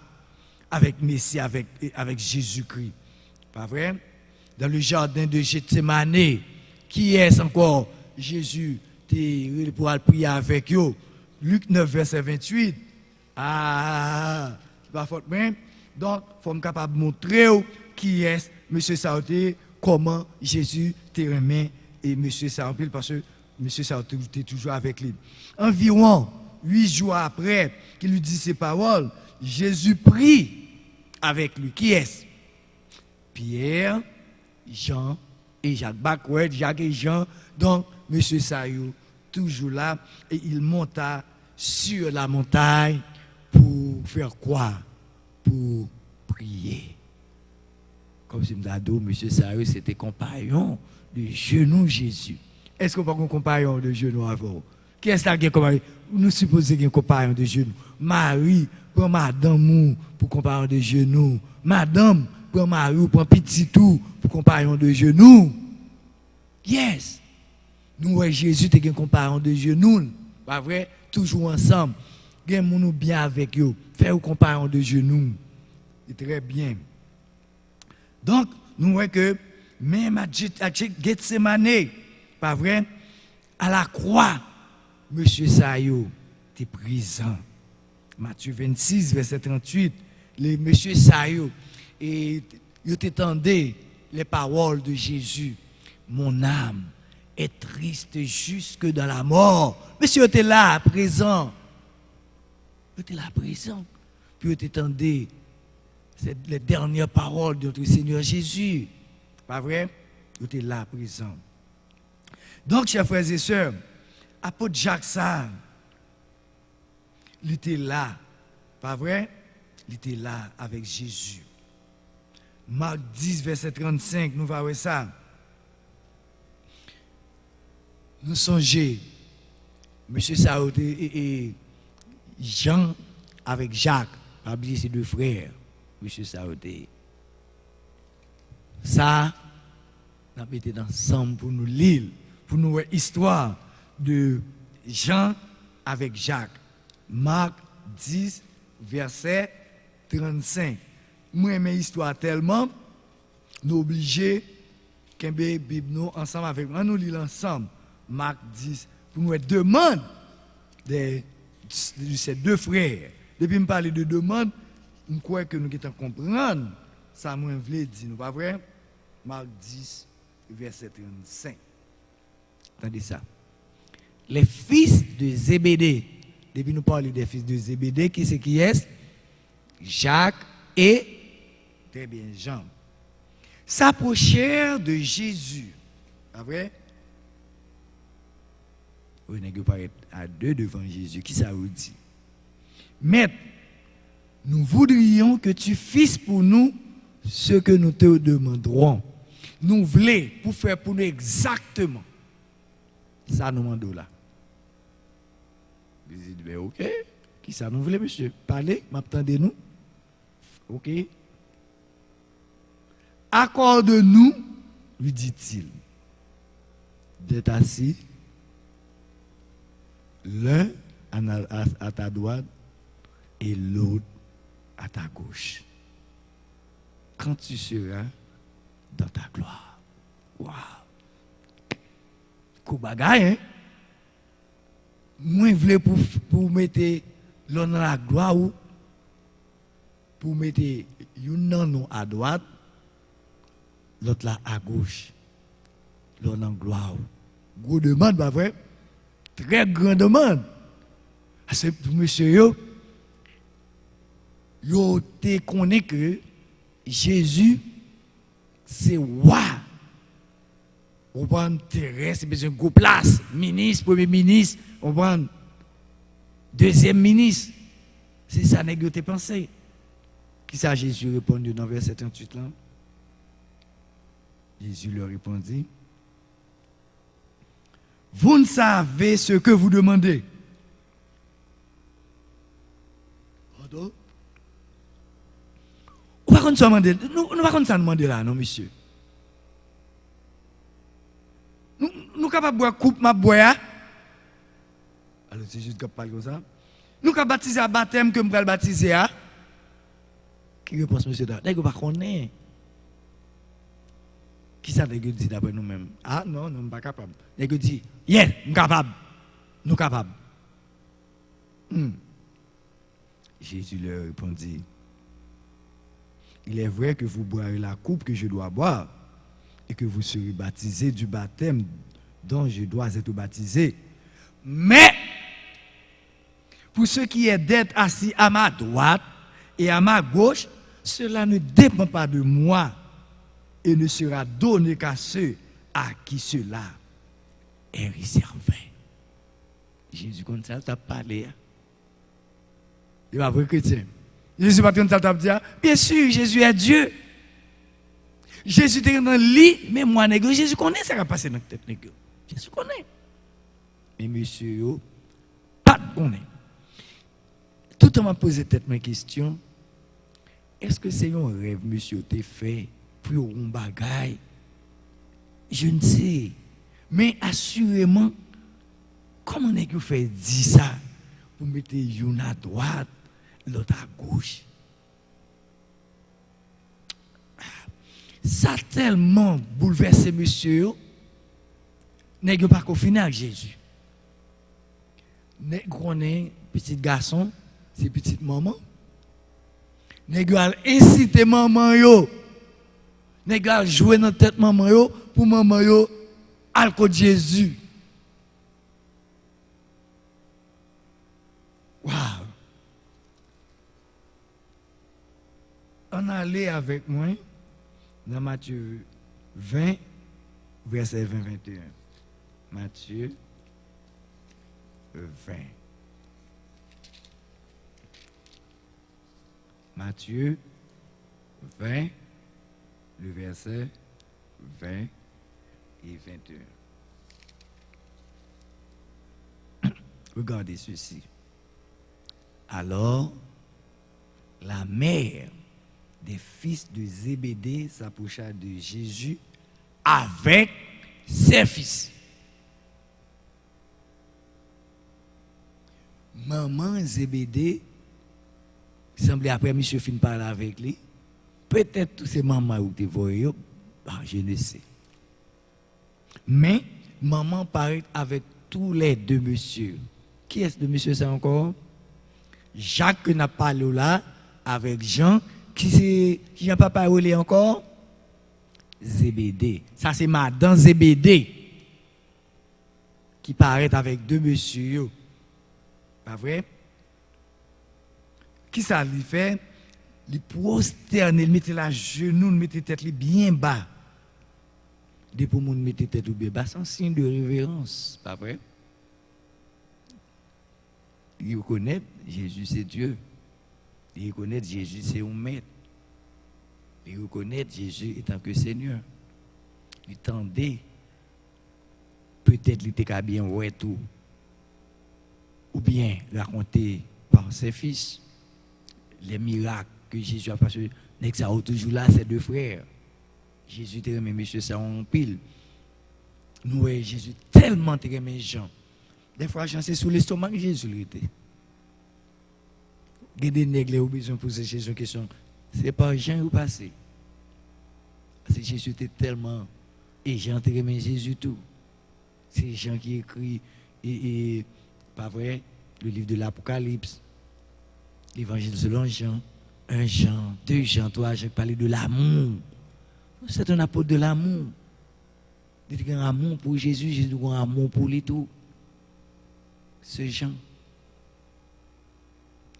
avec Messie, avec Jésus-Christ. Pas vrai? Dans le jardin de Gethsémane, qui est encore Jésus pour aller prier avec eux? Luc 9, verset 28. Ah, c'est pas faute même. Donc, il faut être capable de montrer qui est M. Saoté, comment Jésus te remet et M. Saoté, parce que M. Saoté était toujours avec lui. Environ 8 jours après qu'il lui dit ces paroles, Jésus prie avec lui. Qui est-ce? Pierre, Jean et Jacques. Backward, Jacques et Jean. Donc, M. Sayou, toujours là, et il monta sur la montagne pour faire quoi? Pour prier. Comme si M. Sayou, c'était compagnon de genou Jésus. Est-ce qu'on parle de compagnon de genou avant? Qui est-ce qui est compagnon? Nous supposons qu'il y a un compagnon de genou. Marie, prend madame pour compagnon de genou. Madame, prend Marie, prend petit tout pour compagnon de genou. Yes. Nous, ouais, Jésus, tu es un compagnon de genou. Pas vrai? Toujours ensemble. Nous bien avec eux. Faire un compagnon de genou. C'est très bien. Donc, nous voyons que même à Gethsemane, pas vrai? À la croix, M. Sayo était présent. Matthieu 26, verset 38. M. Sayo, et il t'entendait les paroles de Jésus. Mon âme est triste jusque dans la mort. Monsieur était là, présent. Il était là, présent. Puis il t'entendait les dernières paroles de notre Seigneur Jésus. Pas vrai? Il était là, présent. Donc, chers frères et sœurs, apôtre Jacques ça, il était là. Pas vrai? Il était là avec Jésus. Marc 10, verset 35, nous voyons ça. Nous songeons, M. Saoté et Jean avec Jacques, pas oublier ses deux frères, M. Saoté. Ça, nous avons été ensemble pour nous lire, pour nous voir l'histoire de Jean avec Jacques. Marc 10, verset 35. Moi, j'aime l'histoire tellement, nous obligés qu'un Bible nous ensemble avec moi, nous lisons ensemble. Marc 10, pour nous demande de ces deux frères. Depuis que je parle de demande, je crois que nous devons comprendre ça, moi, je voulais dire, pas vrai? Marc 10, verset 35. Attendez ça. Les fils de Zébédée, depuis nous parlons des fils de Zébédée, qui c'est qui est? Jacques et très bien Jean. S'approchèrent de Jésus. Pas vrai? Vous n'êtes pas à deux devant Jésus. Qui ça vous dit? Maître, nous voudrions que tu fasses pour nous ce que nous te demanderons. Nous voulons pour faire pour nous exactement. Ça nous demande là. Vous dites, ben ok. Qui ça nous voulait, monsieur? Parlez, m'attendez-nous. Ok. Accorde-nous, lui dit-il, d'être assis, l'un à ta droite et l'autre à ta gauche. Quand tu seras dans ta gloire. Waouh! Kou bagay, hein? Moi, je voulais pour mettre l'un dans la gloire ou pour mettre une à droite, l'autre là à gauche. L'un en gloire. Gros demande, pas vrai? Très grande demande. C'est pour monsieur, yo te connaît que Jésus, c'est roi. On prend terrestre, besoin de gros place, ministre, premier ministre, on prend deuxième ministre. C'est ça que tu pensé. Qui ça Jésus répondit dans verset 38 là? Jésus leur répondit, vous ne savez ce que vous demandez. Pardon? Nous ne pouvons pas demander là, non, monsieur. Nous sommes capables de boire coupe, ma boire. Alors, c'est juste que je parle comme ça. Nous sommes capables de baptiser à baptême que nous allons baptiser à. Qui répond, monsieur? Vous ne pas connaître. Qui ça dit d'après nous-mêmes? Ah non, nous ne sommes pas capables. Nous dit, yeah, nous sommes capables. Nous sommes capables. Jésus leur répondit, il est vrai que vous boirez la coupe que je dois boire et que vous serez baptisés du baptême dont je dois être baptisé. Mais pour ce qui est d'être assis à ma droite et à ma gauche, cela ne dépend pas de moi et ne sera donné qu'à ceux à qui cela est réservé. Jésus, comme ça, t'a parlé. Il va vrai chrétien. Jésus pas comme ça t'a dit. Bien sûr, Jésus est Dieu. Jésus était dans le lit, mais moi, Jésus connaît ça qui a passé dans la tête. Jésus connaît. Mais monsieur, pas de connaît. Tout le temps m'a posé tête ma question. Est-ce que c'est un rêve, monsieur, t'es fait pour un bagaille? Je ne sais. Mais assurément, comment est-ce que vous faites dire ça pour mettre une à droite, l'autre à gauche? Ça a tellement bouleversé monsieur. N'est-ce pas qu'au final Jésus? N'est-ce qu'on est petit garçon, c'est petite maman? N'est-ce qu'on incité maman yo? N'est-ce qu'on jouer dans tête maman yo pour maman yo al côté Jésus? Waouh! On allait avec moi dans Matthieu 20, verset 20-21. Matthieu 20. Matthieu 20, le verset 20 et 21. Regardez ceci. Alors, la mère des fils de Zébédée s'approcha de Jésus avec ses fils. Maman Zébédée semblait après monsieur fin parler avec lui. Peut-être tous ces mamans ou te voyez, je ne sais. Mais maman paraît avec tous les deux monsieur. Qui est-ce de monsieur ça encore? Jacques n'a pas parlé là avec Jean. Qui c'est Jean pas parlé encore? Zébédée. Ça c'est madame Zébédée qui paraît avec deux monsieur. Pas vrai? Qui ça lui fait? Il prosterne, il mettait la genou, il mettait tête bien bas. Depuis pour moun mettre tête bien bas, c'est un signe de révérence, pas vrai? Il reconnaît Jésus c'est Dieu. Il reconnaît Jésus c'est un maître. Il reconnaît Jésus étant que Seigneur. Il tendait. Peut-être il était bien ouais tout. Ou bien raconter par ses fils les miracles que Jésus a fait. N'est-ce que toujours là, ses deux frères. Jésus était aimé, monsieur, ça en pile. Nous, Jésus tellement aimé Jean. Des fois, Jean, c'est sous l'estomac que Jésus était. Il y a des nègres qui ont besoin de poser Jésus une question. C'est pas Jean ou passé. Parce que Jésus était tellement. Et Jean était aimé Jésus tout. C'est Jean qui écrit, et pas vrai, le livre de l'Apocalypse, l'évangile selon Jean, 1 Jean, 2 Jean, 3 Jean, parler de l'amour. C'est un apôtre de l'amour. Il y a un amour pour Jésus, Jésus a un amour pour lui tout. Ce Jean.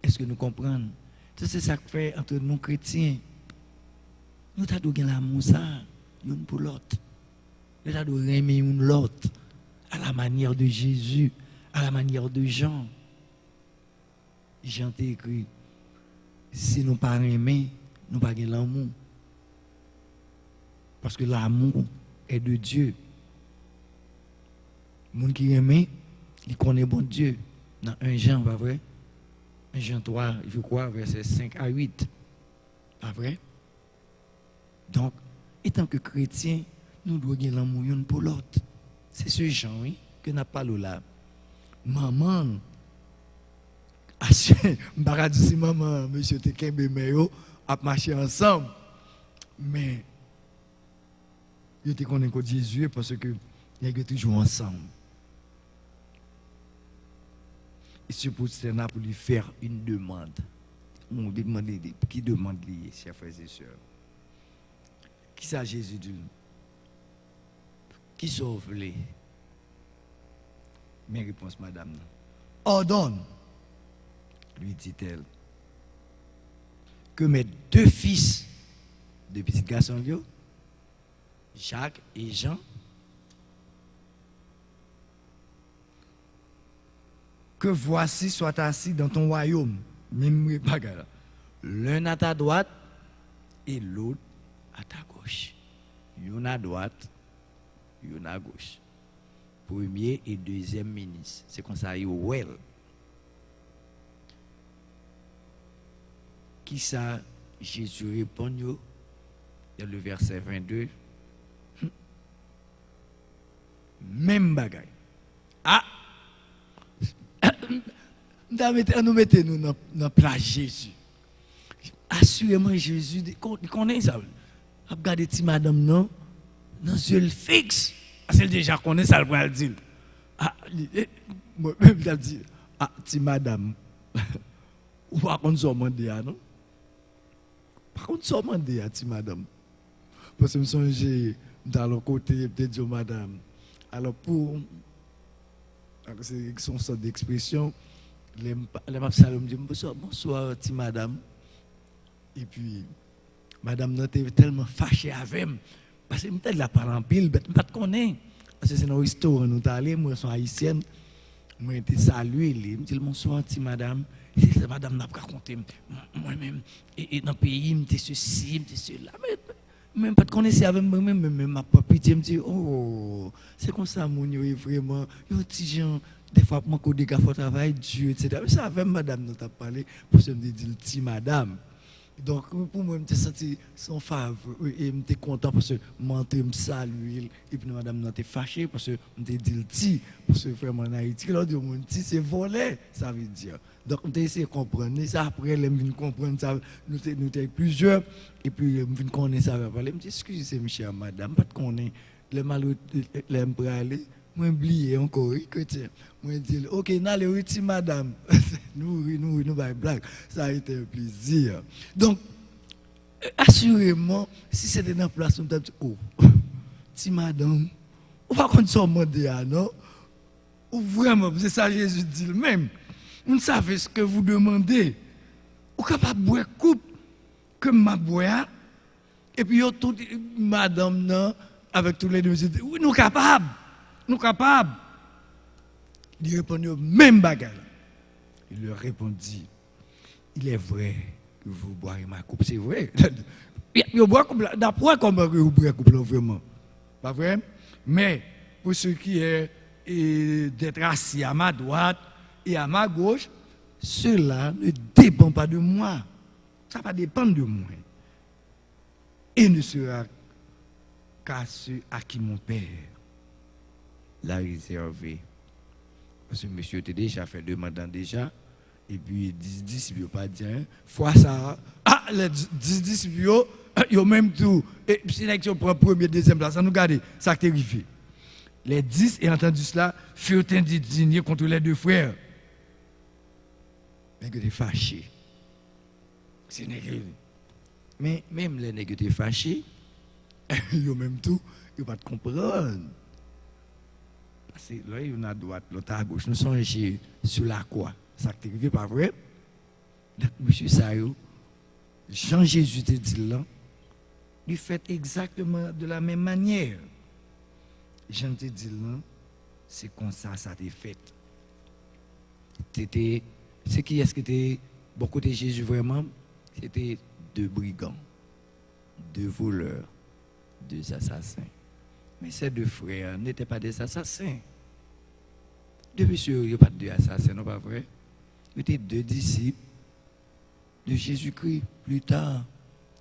Est-ce que nous comprenons? C'est ça que fait entre nous chrétiens. Nous avons l'amour ça, l'un pour l'autre. Nous avons aimer l'autre à la manière de Jésus, à la manière de Jean. Jean t'a écrit, si nous ne pas aimer, nous pas l'amour. Parce que l'amour est de Dieu. Les gens qui aiment, ils connaissent bon Dieu. Dans 1 Jean, pas vrai? 1 Jean 3, je crois, versets 5 à 8. Pas vrai? Donc, étant que chrétiens, nous devons gagner l'amour l'un pour l'autre. C'est ce Jean, oui, que n'a pas là. Maman, je ne pas dire si maman, monsieur Tekembe Meyo, a marché ensemble. Mais, je te connais que Jésus parce que nous sommes toujours ensemble. il se prosterna pour lui faire une demande. On demande qui demande lui, chers frères et sœurs. Qui ça Jésus dit? Qui sauve les? Mes réponses, madame. Ordonne, lui dit-elle, que mes deux fils de petits garçons, Jacques et Jean, que voici soient assis dans ton royaume, même bagarre, l'un à ta droite et l'autre à ta gauche. L'un à droite, l'un à gauche. Premier et deuxième ministre. C'est comme ça, il well. Qui ça, Jésus répond, dans le verset 22, même bagaille. Ah! Nous mettons dans la place Jésus. Assurément, Jésus, il connaît ça. Regardez, si madame, non, dans yeux fixe. C'est déjà connaît ça, le dire. Ah, moi-même, je dis, ah, si madame, ou pas qu'on soit demandé, non? Par contre, soit demandé, si madame. Parce que je me songe dans le côté, peut-être dire madame. Alors, c'est son sorte d'expression. Les salom dit bonsoir, ti madame. Et puis, madame n'était tellement fâchée avec moi. Parce que je la parle en pile, je ne pas connais. Parce que c'est dans un restaurant, nous sommes allés, moi, je suis haïtienne. Moi, je salué, je me dis bonsoir, ti madame. Et c'est madame n'a pas raconté. Moi-même, et dans le pays, je suis ceci, je suis cela. Même pas de connaître avec moi-même, mais ma propre pitié me dit, oh, c'est comme ça, mon yo, vraiment, yo, petit gens, des fois, moi, quand je fais travail, Dieu, etc. Mais ça, avec madame, nous avons parlé, pour se me dire, petit madame. Donc, pour moi, je me senti son faveur, et je suis content parce que je me salue, et puis madame, je suis fâché parce que je me dis, petit, parce que vraiment, en Haïti, quand on dit, mon petit, c'est volé, ça veut dire. Donc, on a essayé de comprendre ça. Après, on vient comprendre ça. Nous sommes plusieurs. Et puis, on vient connaître ça. Je me dis, excusez, mes chers madame, pas de connaître. Les malheureux, les aller. Moi, oublié encore. Moi, dis, ok, n'allez pas, madame. Nous, blague. Ça a été un plaisir. Donc, assurément, si c'était dans la place, on t'a dit, oh, si madame, on va qu'on s'en demander, non? Ou vraiment, c'est ça Jésus dit le même. Vous savez ce que vous demandez. Vous êtes capable de boire coupe comme ma boire. Et puis, tout, madame, non, avec tous les deux, oui, nous sommes capables. Nous sommes capables. Il répondit au même bagage. Il leur répondit, il est vrai que vous boirez ma coupe. C'est vrai. Vous boirez coupe, d'après comment vous boirez coupe, vraiment. Pas vrai? Mais, pour ce qui est d'être assis à ma droite, et à ma gauche, cela ne dépend pas de moi. Ça va dépendre de moi. Et ne sera qu'à ceux à qui mon Père l'a réservé. Parce que monsieur était déjà fait demandant déjà. Et puis 10 disciples, pas dire. Fois ça. Ah, les 10 disciples, ils ont même tout. Et puis si on prend premier, deuxième place, ça nous garde. Ça qui est arrivé. Les 10, ayant entendu cela, furent indignés contre les deux frères. Mais que tu es fâché. C'est nègre. Mais même les nègres qui sont fâchés, ils ont même tout, ils ne vont pas te comprendre. Parce que là, il y en a à droite, l'autre à gauche. Nous sommes sur la croix. Ça qui est pas vrai. Donc, monsieur Sayo, Jean-Jésus te dit là, il fait exactement de la même manière. Jean te dit là, c'est comme ça, ça t'est fait. C'est qui est-ce qui était beaucoup de Jésus vraiment? C'était deux brigands, deux voleurs, deux assassins. Mais ces deux frères n'étaient pas des assassins. Deux messieurs, il n'y a pas deux assassins, non pas vrai? Ils étaient deux disciples de Jésus-Christ. Plus tard,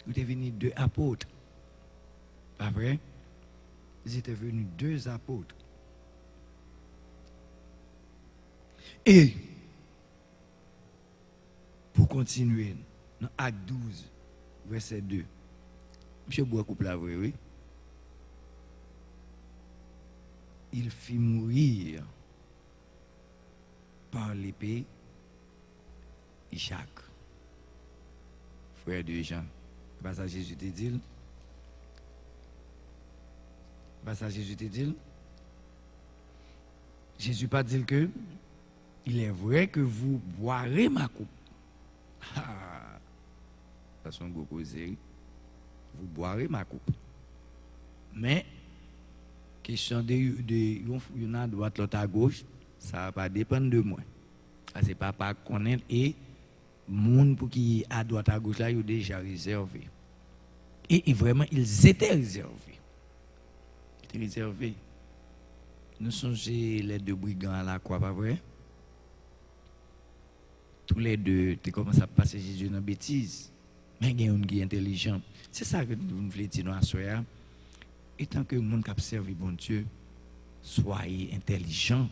ils étaient venus deux apôtres. Pas vrai? Ils étaient venus deux apôtres. Et pour continuer, dans Acte 12, verset 2. Monsieur Bois-Couple là, oui. Il fit mourir par l'épée Jacques, frère de Jean. C'est pas ça Jésus te dit. C'est pas ça Jésus te dit. Jésus pas dit que il est vrai que vous boirez ma coupe. Ah, ça sont gros causerie. Vous boirez ma coupe. Mais question de yon à droite l'autre à gauche, ça va pas dépendre de moi. C'est papa connaître et monde pour qui à droite à gauche là, ils déjà réservé. Et vraiment ils étaient réservés. Ils étaient réservés. Nous songez les deux brigands à la croix, pas vrai? Tous les deux, tu commences à passer Jésus dans la bêtise. Mais il y a un qui est intelligent. C'est ça que nous voulons dire dans la soirée. Et tant que le monde qui a servi bon Dieu, soyez intelligents.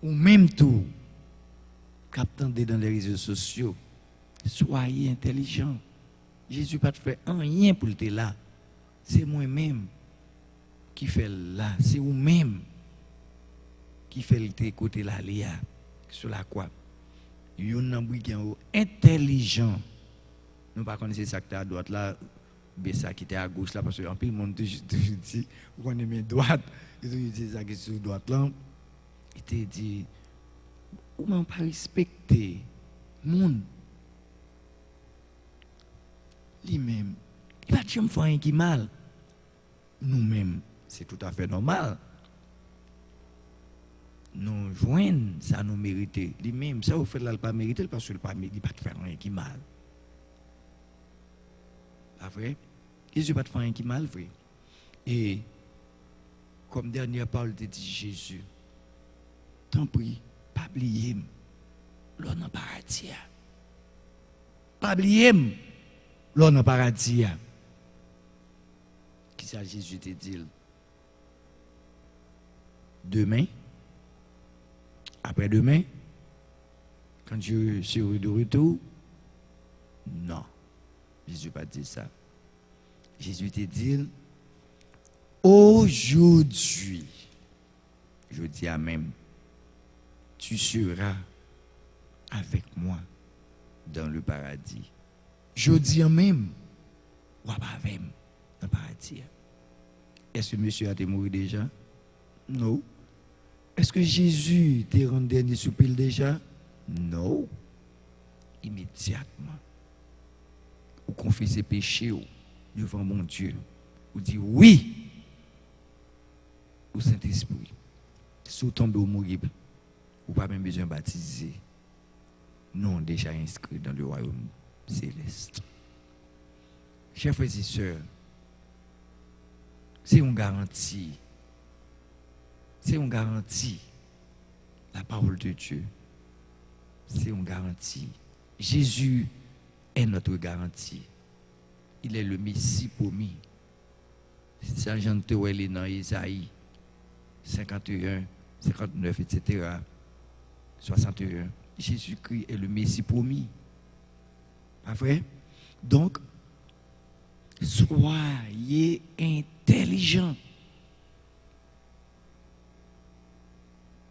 Ou même tout, qui attendez dans les réseaux sociaux, soyez intelligents. Jésus n'a pas fait rien pour le là. C'est moi-même qui fait là. C'est vous-même qui fait le côté là, sur la croix. Il y a un brigand intelligent. Nous ne connaissons pas ça qui est à droite là, mais ça qui est à gauche là, parce que en plus le monde toujours dit, on est mis droite, il dit ça qui est sur droite là. Il te dit, ou même pas respecter le monde. Lui-même, il va jamais faire rien qui mal. Nous-mêmes, c'est tout à fait normal. Nous joignons ça nous mériter. Lui-même, ça vous fait là, pas mériter parce que le pas mériter, pas faire rien qui mal. Pas vrai? Jésus pas faire rien qui mal, vrai. Et comme dernière parole de dit Jésus, tant pis, pas oublier l'on en paradis. Pas oublier l'on en paradis. Qui ça Jésus te dit? Demain, après-demain, quand je serai de retour, non. Jésus n'a pas dit ça. Jésus te dit, aujourd'hui, je dis à même, tu seras avec moi dans le paradis. Je dis à même, ou pas avec moi dans le paradis. Est-ce que monsieur a été mort déjà? Non. Est-ce que Jésus t'a rendu dernier soupir déjà? Non. Immédiatement. Ou confesser péché devant mon Dieu. Ou dit oui au Saint-Esprit. Si vous tombez au mourir, ou pas même besoin de baptiser. Non, déjà inscrit dans le royaume céleste. Chers frères et sœurs, c'est une garantie. C'est une garantie. La parole de Dieu. C'est une garantie. Jésus est notre garantie. Il est le Messie promis. C'est ça, Jean Théouel dans Isaïe 51, 59, etc. 61. Jésus-Christ est le Messie promis. Pas vrai? Donc, soyez intelligents.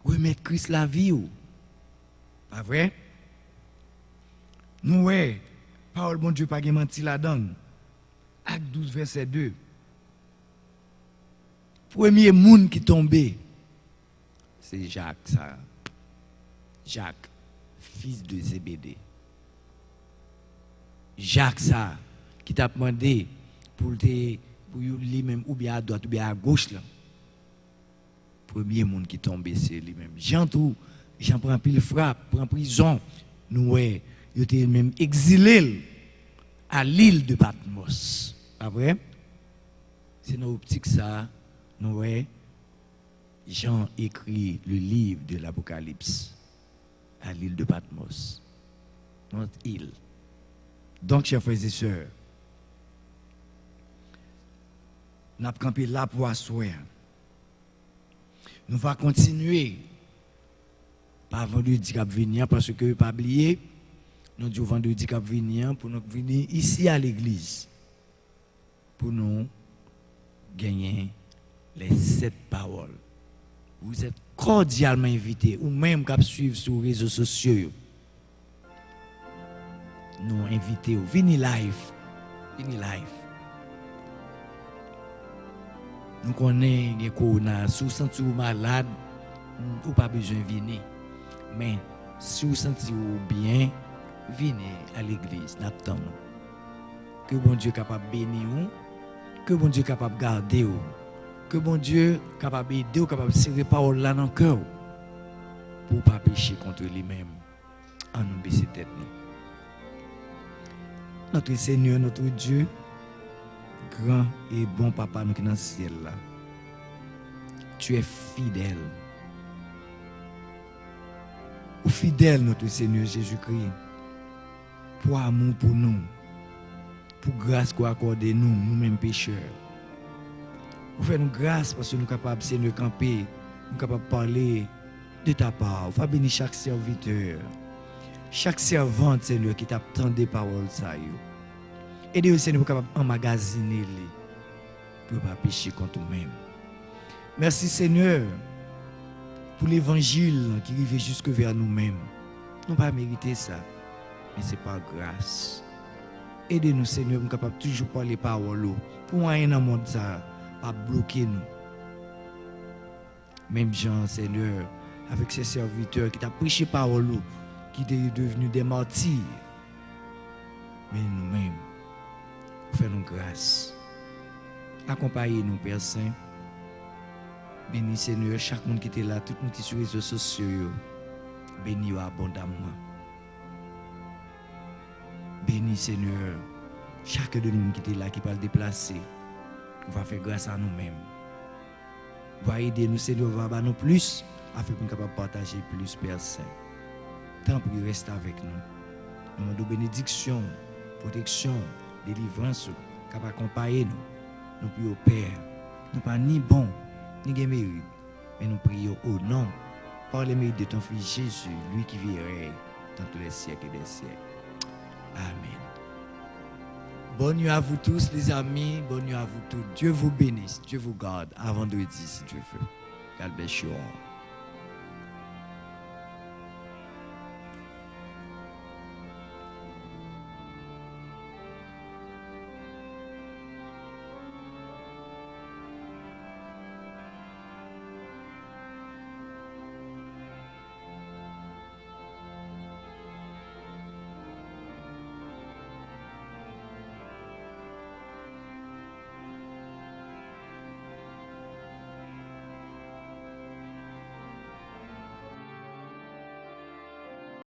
Remettre Christ la vie. Pas vrai? Nous, ouais, parole bon Dieu pas menti là-dedans. Acte 12, verset 2. Premier monde qui tombé, c'est Jacques, ça. Jacques, fils de Zébédée. Jacques, ça, qui t'a demandé pour lui-même, ou bien à droite, ou bien à gauche, là. Premier monde qui tombé, c'est lui-même. Jean prend pile frappe, prend prison. Nous, ouais, il était même exilé à l'île de Patmos. Pas vrai? C'est dans l'optique ça, nous, ouais, Jean écrit le livre de l'Apocalypse à l'île de Patmos. Notre île. Donc, chers frères et sœurs, nous avons campé là pour asseoir. Nous allons continuer par vendredi qui va venir parce que pas oublier, nous disons vendredi qui va venir pour nous venir ici à l'église pour nous gagner les 7 paroles. Vous êtes cordialement invités ou même qui suivre sur les réseaux sociaux nous inviter au Vini Live. Vini Live. Nous connaissons les corona, si vous sentez malade, ou pas besoin de venir. Mais si vous sentez bien, venez à l'église, n'attendons. Que bon Dieu capable de bénir vous, que bon Dieu capable de garder vous, que bon Dieu capable d'aider vous, capable de serrer parole là dans le cœur pour ne pas pécher contre lui-même. En nous baisser tête nous. Notre Seigneur, notre Dieu, grand et bon papa nous qui dans le ciel là. Tu es fidèle. Ou fidèle notre Seigneur Jésus-Christ. Pour amour pour nous. Pour grâce qu'on accorde nous, nous-mêmes pécheurs. Vous faites nous grâce parce que nous sommes capables, Seigneur, camper, nous sommes capables de parler de ta part. Vous faites bénir chaque serviteur, chaque servante, Seigneur, qui t'attend des paroles. Aidez-vous, Seigneur, pour capable emmagasiner pour ne pas pécher contre nous-mêmes. Merci, Seigneur, pour l'évangile qui arrive jusque vers nous-mêmes. Nous n'avons pas mérité ça, mais c'est par grâce. Aidez-nous, Seigneur, pour capable toujours parler paroles. Pour rien dans le monde, ça pas bloquer nous. Même Jean, Seigneur, avec ses serviteurs qui t'a prêché parole, qui étaient devenus des martyrs. Mais nous-mêmes, fais-nous grâce. Accompagnez-nous, Père Saint. Bénis, Seigneur, chaque monde qui était là, tout le monde qui est sur les réseaux sociaux. Bénis-vous abondamment. Bénis, Seigneur, chacun de nous qui était là, qui va le déplacer. On va faire grâce à nous-mêmes. Va aider nous, Seigneur, va nous plus, afin qu'on soit capable de partager plus, Père Saint. Tant pis, reste avec nous. Nous demandons bénédiction, protection, délivrance, capable d'accompagner nous. Nous prions au Père. Nous pas ni bon, ni de mérite, mais nous prions au nom, par le mérite de ton Fils Jésus, lui qui vivrait dans tous les siècles et des siècles. Amen. Bonne nuit à vous tous, les amis. Bonne nuit à vous tous. Dieu vous bénisse. Dieu vous garde. À vendredi, si Dieu veut. God bless you all.